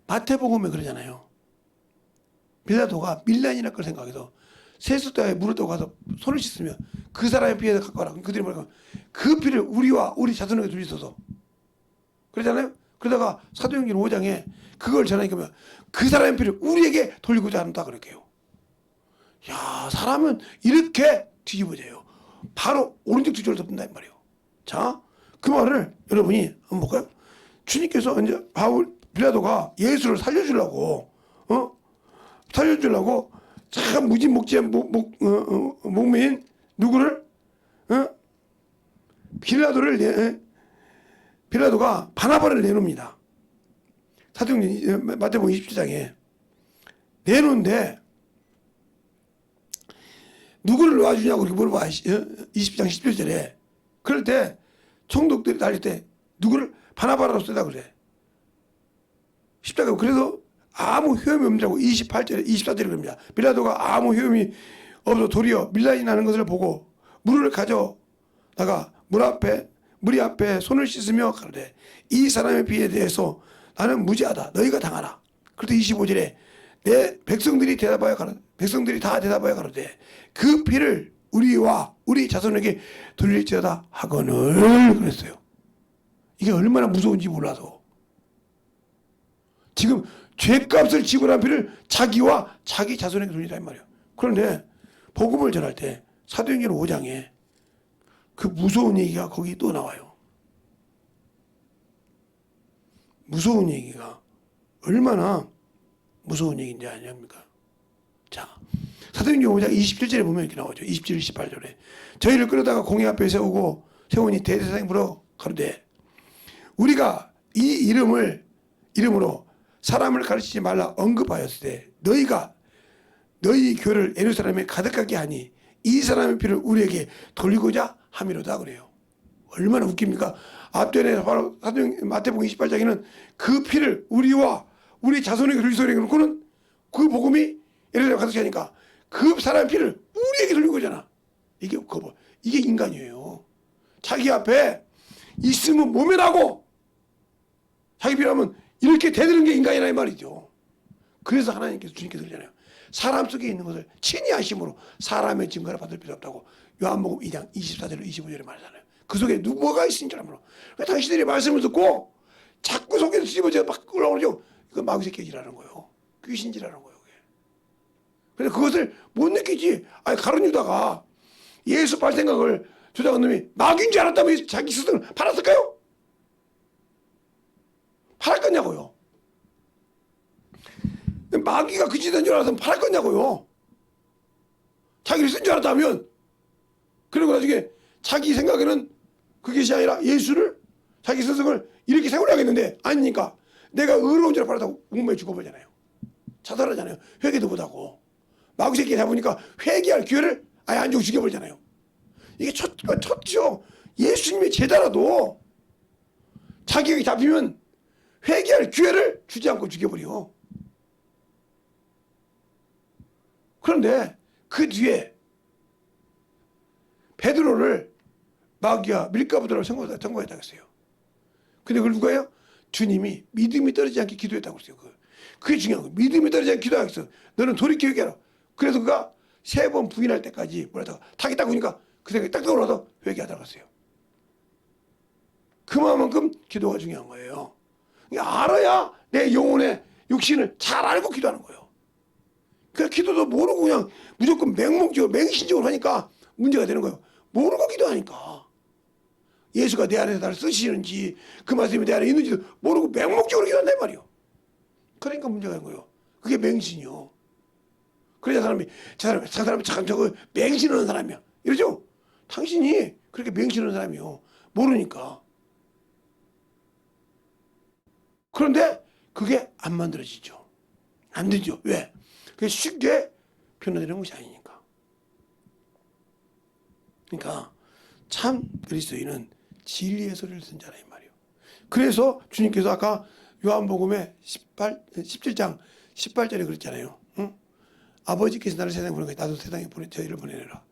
마태복음에 그러잖아요. 빌라도가 밀란이라 걸 생각해서 세숫대에 물을 떠고 가서 손을 씻으면 그 사람의 피에서 가까워라. 그들이 뭐랄까 그 피를 우리와 우리 자손에게 둘이서서 그러잖아요. 그러다가 사도행전 5장에 그걸 전하니까 그 사람의 피를 우리에게 돌리고자 한다 그렇게요. 야, 사람은 이렇게 뒤집어져요. 바로 오른쪽 두 줄을 덮는다 이 말이에요. 자, 그 말을 여러분이 한번 볼까요? 주님께서 이제 빌라도가 예수를 살려주려고 살려주려고 참 무진목지한 목매인 누구를 빌라도가 바나바를 내놓습니다. 사도행전 마태복음 27장에 내놓는데 누구를 놔주냐고 이렇게 물어봐. 20장 17절에 그럴 때 총독들이 달릴 때 누구를 바나바라고 쓰다 그래. 십자가 그래서 아무 효험이 없느라고 28절에 24절에 그럽니다. 빌라도가 아무 효험이 없어 도리어 밀란이 나는 것을 보고 물을 가져다가 무리 앞에 손을 씻으며 가로되 이 사람의 피에 대해서 나는 무죄하다. 너희가 당하라. 그때 25절에 내 백성들이 다 대답하여 가로되 그 피를 우리와 우리 자손에게 돌릴지어다 하거늘 그랬어요. 이게 얼마나 무서운지 몰라서 지금 죄값을 지불한 피를 자기와 자기 자손에게 돌리라 이 말이에요. 그런데 복음을 전할 때 사도행전 5장에 그 무서운 얘기가 거기 또 나와요. 무서운 얘기가 얼마나 무서운 얘기인지 아십니까? 자, 사도행전 5장 27절에 보면 이렇게 나오죠. 27, 28절에 저희를 끌어다가 공회 앞에 세우니 대제사장이 물어 가로되 우리가 이 이름으로 사람을 가르치지 말라 언급하였을 때 너희 교를 예루살렘에 가득하게 하니 이 사람의 피를 우리에게 돌리고자 함이로다 그래요. 얼마나 웃깁니까? 앞전에 바로 마태복음 28장에는 그 피를 우리와 우리 자손에게 돌릴 소리가 놓고는 그 복음이 예루살렘에 가득하게 하니까 그 사람의 피를 우리에게 돌린 거잖아. 이게 인간이에요. 자기 앞에 있으면 모면하고 자기 피라면 이렇게 대드는 게 인간이라 이 말이죠. 그래서 하나님께서 주님께서 그러잖아요. 사람 속에 있는 것을 친히 아심으로 사람의 증거를 받을 필요 없다고 요한복음 2장 24절 25절에 말하잖아요. 그 속에 누구가 있는 줄 알므로 당신들이 말씀을 듣고 자꾸 속에서 뒤집어져 막 올라오죠. 이거 마귀새끼질하는 거예요. 귀신질하는 거예요. 그래서 그것을 못 느끼지. 아니 가룟 유다가 예수 팔 생각을 주장한 놈이 마귀인 줄 알았다면 자기 스승을 팔았을까요? 팔을 거냐고요. 마귀가 그 짓한 줄 알았으면 팔을 거냐고요. 자기를 쓴 줄 알았다면 그리고 나중에 자기 생각에는 그것이 아니라 예수를 자기 스승을 이렇게 세우려겠는데 아니니까 내가 의로운 줄 팔았다고 목매에 죽어버리잖아요. 자살하잖아요. 회개도 못하고 마귀 새끼 잡으니까 회개할 기회를 아예 안 주고 죽여버리잖아요. 이게 쳤죠. 예수님의 제자라도 자기가 잡히면 회개할 기회를 주지 않고 죽여버려. 그런데 그 뒤에 베드로를 마귀가 밀가부도로 선고했다고 했어요. 근데 그걸 누가 해요? 주님이 믿음이 떨어지지 않게 기도했다고 했어요. 그게 중요한 거예요. 믿음이 떨어지지 않게 기도하겠어. 너는 돌이켜 회개하라. 그래서 그가 3번 부인할 때까지 뭐라다가 탁이 딱 오니까 그 생각이 딱 떠올라서 회개하다고 했어요. 그만큼 기도가 중요한 거예요. 알아야 내 영혼의 육신을 잘 알고 기도하는 거예요. 그 기도도 모르고 그냥 무조건 맹목적으로 맹신적으로 하니까 문제가 되는 거예요. 모르고 기도하니까 예수가 내 안에서 나를 쓰시는지 그 말씀이 내 안에 있는지도 모르고 맹목적으로 기도한단 말이에요. 그러니까 문제가 되는 거예요. 그게 맹신이요. 그래야 저 사람이 참 저거 맹신하는 사람이야 이러죠. 당신이 그렇게 맹신하는 사람이요. 모르니까. 그런데 그게 안 만들어지죠. 안 되죠. 왜? 그게 쉽게 변화되는 것이 아니니까. 그러니까 참 그리스도인은 진리의 소리를 듣는 자라 이 말이에요. 그래서 주님께서 아까 요한복음에 17장 18절에 그랬잖아요. 응? 아버지께서 나를 세상에 보낸 거예요. 나도 세상에 저희를 보내라.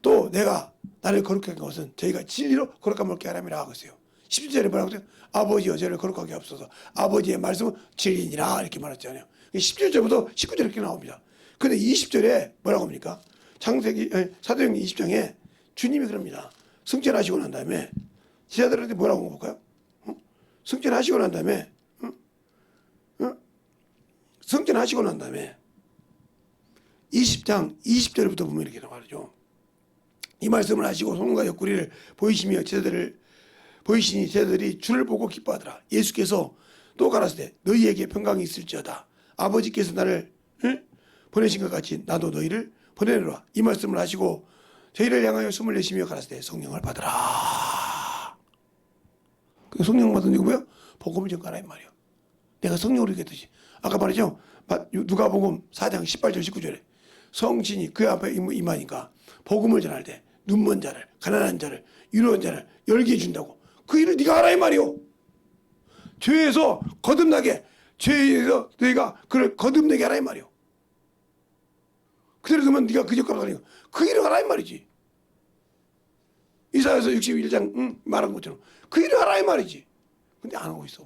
또 내가 나를 거룩하게 한 것은 저희가 진리로 거룩함을 얻게 하람이라 하겠어요. 17절에 뭐라고 해요? 아버지여 저를 거룩하게 하옵소서. 아버지의 말씀은 진리니라 이렇게 말했잖아요. 17절부터 19절 이렇게 나옵니다. 근데 20절에 뭐라고 합니까? 사도행전 20장에 주님이 그럽니다. 승천하시고 난 다음에 제자들한테 뭐라고 볼까요? 승천하시고 난 다음에 승천하시고 난 다음에 20장 20절부터 보면 이렇게 말하죠. 이 말씀을 하시고 손과 옆구리를 보이시며 보이시니 제자들이 주를 보고 기뻐하더라. 예수께서 또 가라사대 너희에게 평강이 있을지어다. 아버지께서 나를 보내신 것 같이 나도 너희를 보내노라. 이 말씀을 하시고 저희를 향하여 숨을 내쉬며 가라사대 성령을 받으라. 성령 받은 게 뭐야? 복음을 전가라 이 말이야. 내가 성령으로 얘기했듯이 아까 말이죠. 누가복음 4장 18절 19절에 성신이 그 앞에 임하니까 복음을 전할 때 눈먼 자를 가난한 자를 유로운 자를 열게 해준다고. 그 일을 네가 하라 이 말이요. 죄에서 거듭나게 죄에서 너희가 그를 거듭내게 하라 이 말이요. 그대로 두면 네가 그 족값을 하니까 그 일을 하라 이 말이지. 이사야서 61장 말한 것처럼 그 일을 하라 이 말이지. 근데 안 하고 있어.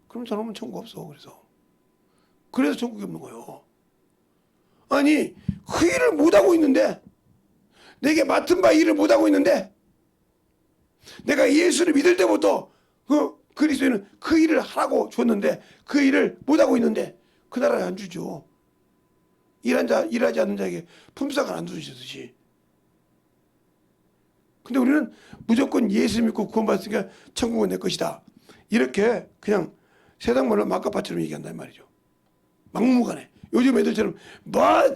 그럼 저놈은 천국 없어. 그래서 천국이 없는 거예요. 아니 그 일을 못하고 있는데 내게 맡은 바 일을 못하고 있는데 내가 예수를 믿을 때부터 그리스도인은 그 일을 하라고 줬는데 그 일을 못하고 있는데 그 나라에 안 주죠. 일하지 않는 자에게 품삯을 안 주시듯이. 근데 우리는 무조건 예수 믿고 구원받았으니까 천국은 내 것이다. 이렇게 그냥 세상 말로 막가파처럼 얘기한단 말이죠. 막무가내. 요즘 애들처럼 나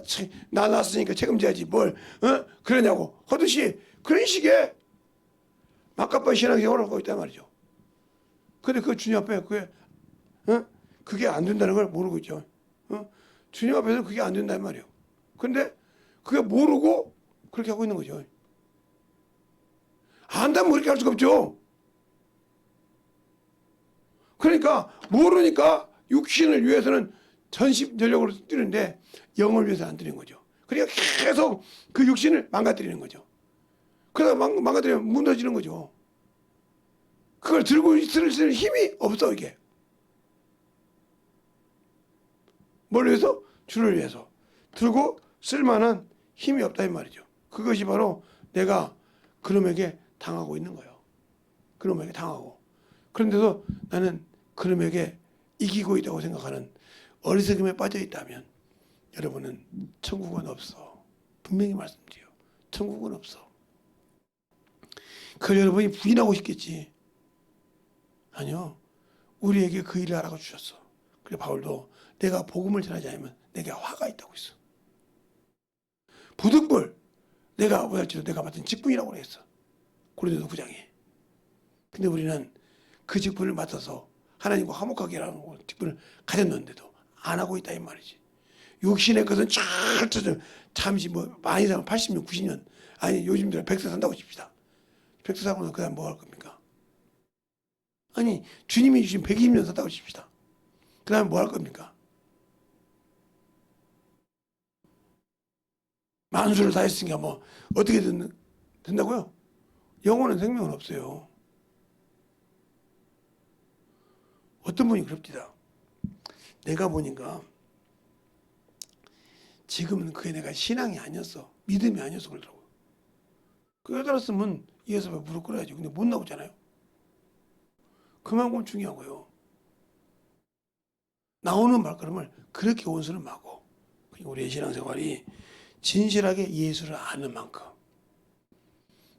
낳았으니까 책임져야지 뭘 그러냐고 하듯이 그런 식의 막가파 신앙생활을 하고 있단 말이죠. 근데 그 주님 앞에 그게 안 된다는 걸 모르고 있죠. 주님 앞에서 그게 안 된단 말이에요. 근데 그게 모르고 그렇게 하고 있는 거죠. 안다면 그렇게 할 수가 없죠. 그러니까 모르니까 육신을 위해서는 전심전력으로 뛰는데 영을 위해서 안 뛰는 거죠. 그러니까 계속 그 육신을 망가뜨리는 거죠. 그러다 망가뜨리면 무너지는 거죠. 그걸 들고 있을 힘이 없어 이게. 뭘 위해서? 주를 위해서. 들고 쓸만한 힘이 없다 이 말이죠. 그것이 바로 내가 그놈에게 당하고 있는 거예요. 그놈에게 당하고. 그런데도 나는 그놈에게 이기고 있다고 생각하는 어리석음에 빠져 있다면 여러분은 천국은 없어. 분명히 말씀드려요. 천국은 없어. 그걸 여러분이 부인하고 싶겠지. 아니요. 우리에게 그 일을 하라고 주셨어. 그래 바울도 내가 복음을 전하지 않으면 내게 화가 있다고 했어. 부득불 내가 맡은 직분이라고 했어. 고린도 9장에. 근데 우리는 그 직분을 맡아서 하나님과 화목하게 하는 직분을 가졌는데도 안 하고 있다 이 말이지. 육신의 것은 잠시 많이 살면 80년, 90년 아니 요즘 들어 100세 산다고 칩시다. 100세 사고 나면 그 다음 뭐 할 겁니까? 아니 주님이 주신 120년 산다고 칩시다. 그 다음에 뭐 할 겁니까? 만수를 다 했으니까 뭐 어떻게 된다고요? 영원한 생명은 없어요. 어떤 분이 그럽니다. 내가 보니까 지금은 그게 내가 신앙이 아니었어. 믿음이 아니어서 그러더라고요. 그 여자였으면 예수 앞에 무릎 꿇어야지. 근데 못 나오잖아요. 그만큼 중요하고요. 나오는 말걸음을 그렇게 원수는 마고 우리의 신앙생활이 진실하게 예수를 아는 만큼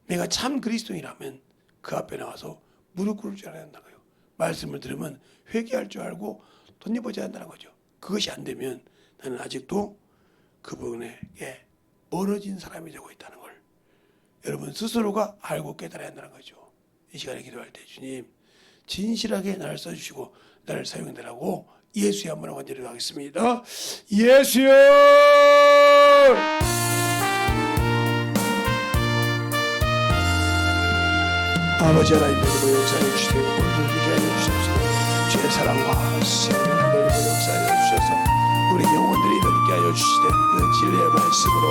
내가 참 그리스도인이라면 그 앞에 나와서 무릎 꿇을 줄 알아야 한다고요. 말씀을 들으면 회개할 줄 알고 덧입어져야 한다는 거죠. 그것이 안 되면 나는 아직도 그분에게 멀어진 사람이 되고 있다는 걸 여러분 스스로가 알고 깨달아야 한다는 거죠. 이 시간에 기도할 때 주님 진실하게 나를 써주시고 나를 사용해달라고 예수의 한번 간절히 하겠습니다. 예수여! 아버지 하나님 뭐 역사해 주시되 오늘도 되게 하여 주시옵소서. 주의 사랑과 생명을 역사하여 주셔서 우리 영혼들이 되게 하여 주시되 그 진리의 말씀으로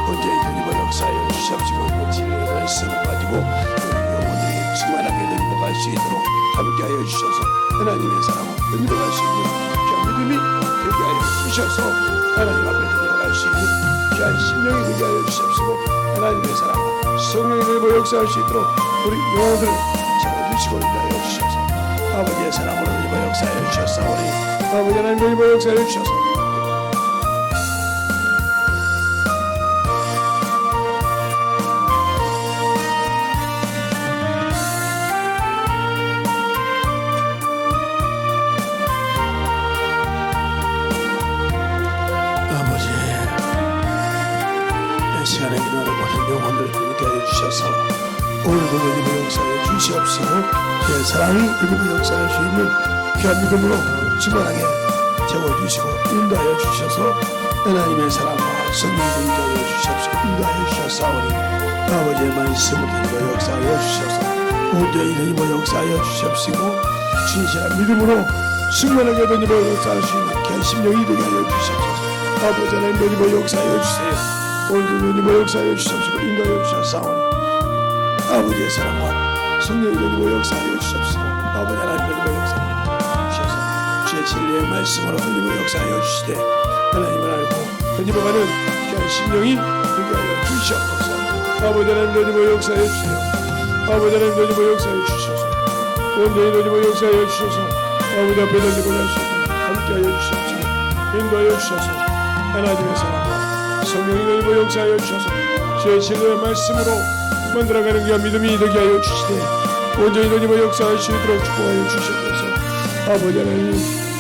온전히 되게 역사하여 주시옵시고 그 진리의 말씀을 가지고 우리 영혼들이 충만하게 되어갈 수 있도록 함께하여 주셔서 하나님의 사랑을 되어갈 수 있는 귀한 믿음이 되게 하여 주셔서 하나님 앞에 되어갈 수 있는 귀한 심령이 되게 하여 주시옵시고 하나님의 사랑과 성령이 되어 역사할 수 있도록 우리 영혼들을 채워주시고 인도하여 주셔서 아버지의 사랑으로 이번 역사하여 주셨사오니 아버지 하나님도 이번 역사하여 주셔서 아버지 이 시간에 기도하는 모든 영혼들을 인도하여 주셔서 오늘도 주님의 역사에 주시옵시고 제 사랑이 주님의 역사할 수 있는 귀한 믿음으로 충만하게 채워주시고 인도하여 주셔서 하나님의 사랑과 성령을 인도하여 주시옵시고 인도하여 주셨사오니 아버지의 말씀을 주님의 역사하여 주셔서 온전히 주님의 역사하여 주시옵시고 진실한 믿음으로 충만하게 주님의 역사할 수 있는 귀한 심령이 되게 하여 주시옵소서. 아버지 하나님 주님의 역사하여 주세요. 오늘도 주님의 역사하여 주시옵시고 인도하여 주셨사오니 아버지의 사랑과 성령의 은혜로 역사하여 주시옵시고 아버지 하나님의 은혜로 역사하여 주셔서 주의 진리의 말씀으로 은혜로 역사하여 주시되 하나님을 알고 은혜로 가는 귀한 심령이 되게 하여 주시옵소서. 아버지 하나님의 은혜로 역사하여 주세요. 아버지 하나님의 은혜로 역사하여 주셔서 온전히 은혜로 역사하여 주셔서 아버지 앞에 던지고 할 수 있도록 함께하여 주시옵시고 인도하여 주셔서 하나님의 사랑과 성령의 은혜로 역사하여 주셔서 주의 진리의 말씀으로 만들어가는 귀한 믿음이 되게 하여 주시되 온전히 주님의 역사할 수 있도록 축복하여 주시옵소서. 아버지 하나님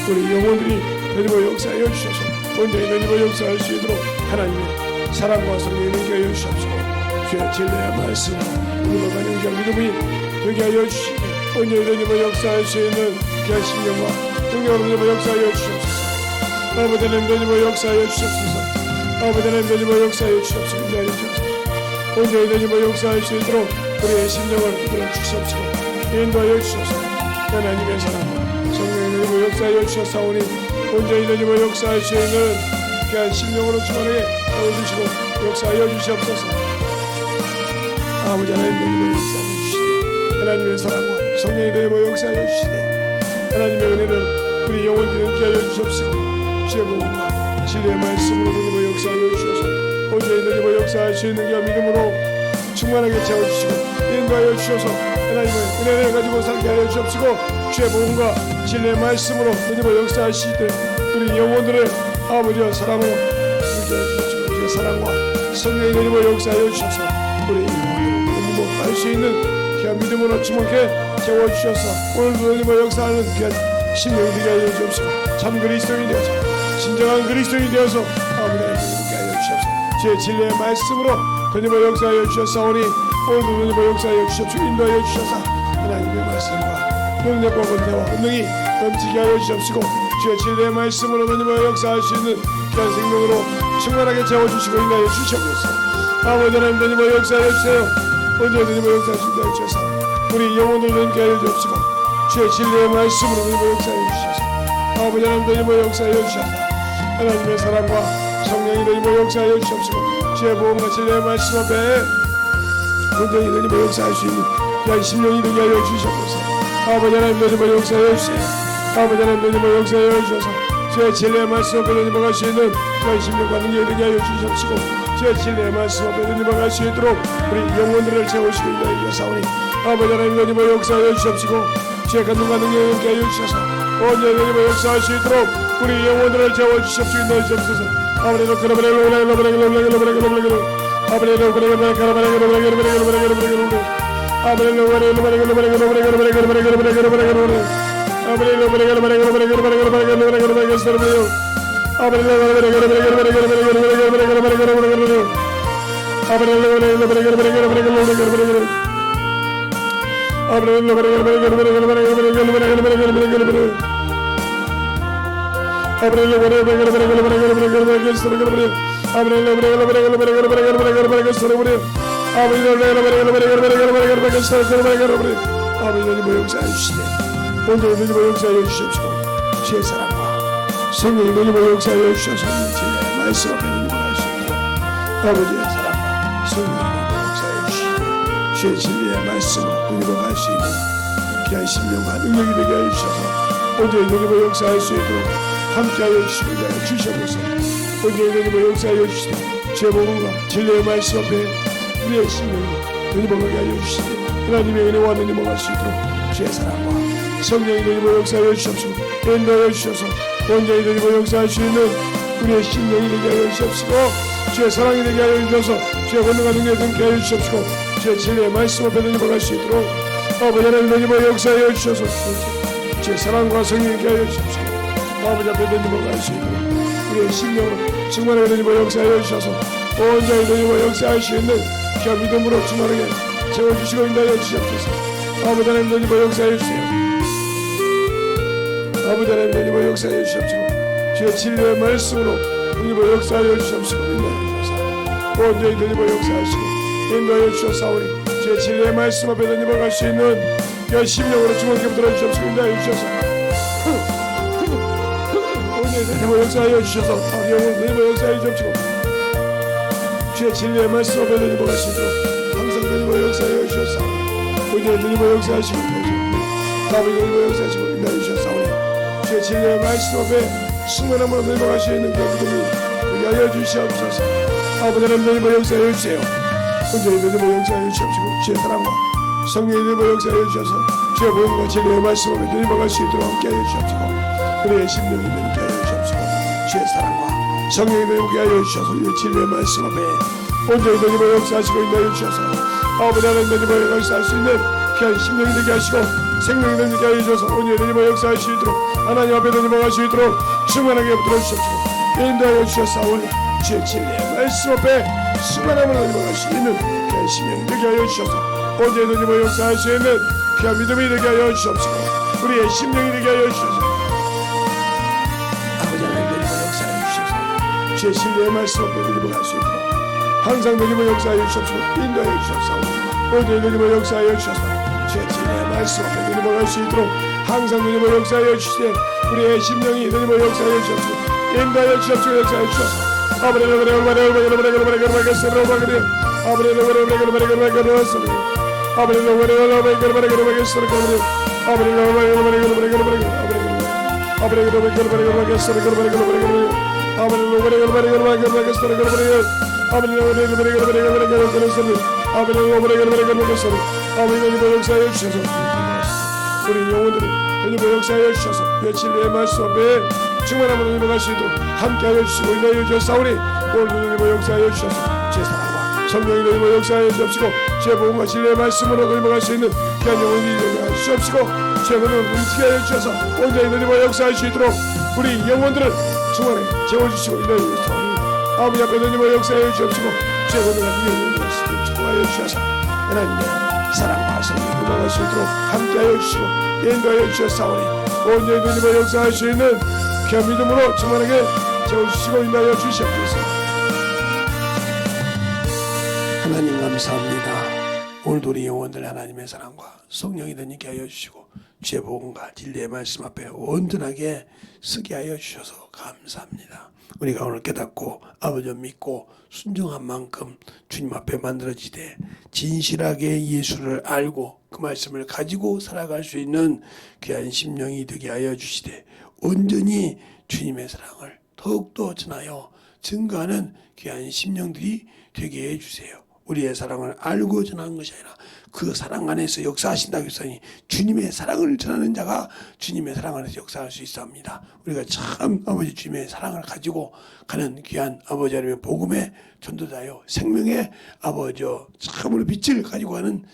우리 영혼들이 주님의 역사하여 주셔서 온전히 주님의 역사할 수 있도록 하나님의 사랑과 성령이 되게 하여 주시옵소서. 주의 진리의 말씀으로 우리가 귀한 믿음이 되게 하여 주시되 온전히 주님의 역사할 수 있는 귀한 심령과 성령으로 주님의 역사하여 주시옵소서. 아버지 하나님 주님의 역사하여 주시옵소서. 아버지 하나님 주님의 역사하여 주시옵소서. 인도하여 주옵소서. 온전히 주님의 역사할 수 있도록 우리의 심령을 이끌어 주시옵시고 인도하여 주셔서 하나님의 사랑과 성령의 주님의 역사하여 주셨사오니 온전히 주님의 역사할 수 있는 귀한 심령으로 충만하게 채워주시고 역사하여 주시옵소서. 아버지 하나님 주님의 역사하여 주시되 하나님의 사랑과 성령의 주님의 역사하여 주시되 하나님의 은혜를 우리 영혼들에게 하여 주시옵시고 주의 복음과 진리의 말씀으로 주님의 역사하여 주셔서 온전히 주님의 역사할 수 있는 귀한 믿음으로 충만하게 채워주시고 인도하여 주셔서 하나님의 은혜를 가지고 살게 하여 주옵시고 주의 복음과 진리의 말씀으로 주님의 역사할 수 있도록 우리 영혼들을 아버지와 사랑으로 유지하여 주옵시고 주의 사랑과 성령의 주님의 역사하여 주셔서 우리 영혼들을 할 수 있는 귀한 믿음으로 충만하게 채워주셔서 오늘도 주님의 역사하는 귀한 심령이 되게 하여 주옵시고 참 그리스도인이 되어서 진정한 그리스도인이 되어서 아버지 하나님께 하여 주옵소서. 주의 진리의 말씀으로 주님의 역사하여 주셨사오니 오늘도 주님의 역사하여 주시옵시고 인도하여 주셔서 하나님의 말씀과 능력과 권세와 권능이 넘치게 하여 주시옵시고 주의 진리의 말씀으로 주님의 역사할 수 있는 귀한 생명으로 충만하게 채워주시고 인도하여 주시옵소서. 아버지 하나님 주님의 역사하여 주세요. 언제 주님의 역사할 수 있도록 주셔서 우리 영혼을 넘게 하여 주옵시고 주의 진리의 말씀으로 주님의 역사하여 주셔서 아버지 하나님 주님의 역사하여 주셔서 하나님의 사랑과 성령이 주님의 역사하여 주옵시고 주의 복음과 진리의 말씀 앞에 온전히 주님의 역사할 수 있는 귀한 심령이 되게 하여 주시옵소서. 아버지 하나님 주님의 역사하여 주세요. 아버지 하나님 주님의 역사하여 주셔서 주의 진리의 말씀 앞에 주님의 갈 수 있는 귀한 심령과 능력이 되게 하여 주시옵시고 주의 진리의 말씀 앞에 주님의 갈 수 있도록 우리 영혼들을 채우시고 인도하여 주사오니 아버지 하나님 주님의 역사하여 주시옵시고 주의 권능과 능력이 되게 하여 주셔서 온전히 주님의 역사할 수 있도록 우리 영혼들을 채워주시옵시고 인도하여 주옵소서. 아버지로 아버지 역사해 주시네. 오늘 하나님 역사해 주시옵시고 주의 사랑과 성령이 하나님 역사해 주셔서 주의 말씀 앞에 임하시옵소서. 아버지의 사랑과 성령이 역사해 주시고 주의 진리의 말씀으로 임할 수 있는 귀한 신령과 능력이 되게 하여 주셔서 오늘 하나님 역사할 수 있도록 함께하여 주시고 인하여 주시옵소서. 오늘 하나님 역사하여 주시되 주의 복음과 진리의 말씀 앞에 우리의 신령이 하나님 하여 주시되 하나님의 은혜와 하나님 임할 수 있도록 주의 사랑과 성령이 하나님 역사하여 주시옵시고 인도하여 주셔서 온전히 하나님 역사할 수 있는 우리의 신령이 되게 하여 주시옵시고 주의 사랑이 되게 하여 주셔서 주의 권능과 능력이 되게 하여 주시옵시고 주의 진리의 말씀 앞에 하나님 임할 수 있도록 아버지 하나님 역사하여 주셔서 주의 사랑과 성령이 되게 하여 주시옵시고 아버지 앞에 하나님 임할 수 있도록 우리의 신령으로 충만하게 하나님 역사하여 주셔서 온전히 하나님 역사할 수 있는 그 믿음으로 충만하게 채워주시고 인도하여 주시옵소서. 아버지 하나님 역사해 주세요. 아버지 하나님 역사해 주시옵시고 주의 진리의 말씀으로 하나님 역사하여 주시옵시고 인도하여 주셔서 온전히 하나님 역사하시고 인도하여 주셔사오니 주의 진리의 말씀 앞에 하나님 갈 수 있는 그 심령으로 주님께 붙들어 주시옵시고 인도하여 주셔서 온전히 하나님 역사하여 주셔서 영원 하나님 역사하여 주시옵시고 주의 진리의 말씀 앞에 하나님 갈 수 있도록 하나님 역사하여 주셔서 오늘 하나님 역사하시고 아버지 하나님 역사하시고 인도하여 주셔서오니 주의 진리의 말씀 앞에 승만함으로 넘어갈 수 있는 그 믿음이 우리 하여 주시옵소서. 아버지 하나님 역사하여 주세요. 오늘 하나님 역사하여 주시옵시고 주의 사랑과 성령의 하나님 역사하여 주셔서 주의 복음과 진리의 말씀 앞에 넘어갈 수 있도록 함께하여 주시옵시고 우리의 심령이 넘게 하여 주시옵시고 주의 사랑과 성령의 넘게 하여 주셔서 우리의 진리의 말씀 앞에 온전히 하나님 역사하시고 인도하여 주셔서 아버지 하나님 역사할 수 있는 귀한 심령이 되게 하시고 생명이 되게 하여 주셔서 오늘 하나님 역사할 수 있도록 하나님 앞에 하나님 수 있도록 충만하게 붙들어 주시옵시고 인도하여 주셔서오니 주의 진리의 말씀 앞에 충만함을 하나님 수 있는 귀한 심령이 되게 하여 주셔서 오늘 하나님 역사할 수 있는 귀한 믿음이 되게 하여 주시옵시고 우리의 심령이 되게 하여 주셔서 아버지 하나님 역사해 주셔서 주의 진리의 말씀 앞에 하나님 수 있도록 항상 하나님의 역사하여 주옵시고 인도하여 주옵소서. 오늘 하나님의 역사하여 주셔서 주의 진리의 말씀 앞에 하나님을 할 수 있도록 항상 하나님의 역사하여 주시되 우리의 심령이 하나님의 역사하여 주옵시고 인도하여 주옵시고 역사하여 주셔서 아버지 역사하여 주셔서 우리 영혼들이 하나님의 역사하여 주셔서 그 진리의 말씀 앞에 충만함으로 넘어갈 수 있도록 함께하여 주시고 인도하여 주셨사오니 오늘 하나님의 역사하여 주셔서 제 사랑과 성령이 하나님의 역사하여 주옵시고 제 복음과 진리의 말씀으로 넘어갈 수 있는 귀한 영혼이 되게 주옵시고 제 복음을 움직이게 하여 주셔서 온전히 하나님의 역사할 수 있도록 우리 영혼들을 충만하게 채워주시고 인도하여 주셨사오니 아버지 앞에 하나님의 역사하여 주옵시고 제 복음과 진리의 말씀을 축복하여 주셔서 하나님의 사랑과 성령이 넘어갈 수 있도록 함께하여 주시고 인도하여 주셨사오니 온전히 하나님의 역사할 수 있는 귀한 믿음으로 충만하게 채워주시고 인도하여 주시옵소서. 하나님 감사합니다. 오늘도 우리 영혼들 하나님의 사랑과 성령이 되게 하여 주시고 주의 복음과 진리의 말씀 앞에 온전하게 서게 하여 주셔서 감사합니다. 우리가 오늘 깨닫고 아버지 믿고 순종한 만큼 주님 앞에 만들어지되 진실하게 예수를 알고 그 말씀을 가지고 살아갈 수 있는 귀한 심령이 되게 하여 주시되 온전히 주님의 사랑을 더욱더 전하여 증거하는 귀한 심령들이 되게 해주세요. 우리의 사랑을 알고 전하는 것이 아니라 그 사랑 안에서 역사하신다고 했으니 주님의 사랑을 전하는 자가 주님의 사랑 안에서 역사할 수 있습니다. 우리가 참 아버지 주님의 사랑을 가지고 가는 귀한 아버지 하나님의 복음의 전도자요 생명의 아버지 참으로 빛을 가지고 가는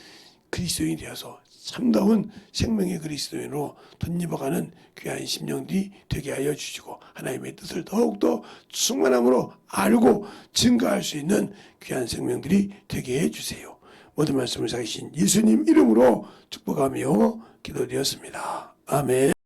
그리스도인이 되어서 참다운 생명의 그리스도인으로 덧입어가는 귀한 심령들이 되게 하여 주시고 하나님의 뜻을 더욱더 충만함으로 알고 증거할 수 있는 귀한 생명들이 되게 해주세요. 모든 말씀을 사신 예수님 이름으로 축복하며 기도드렸습니다. 아멘.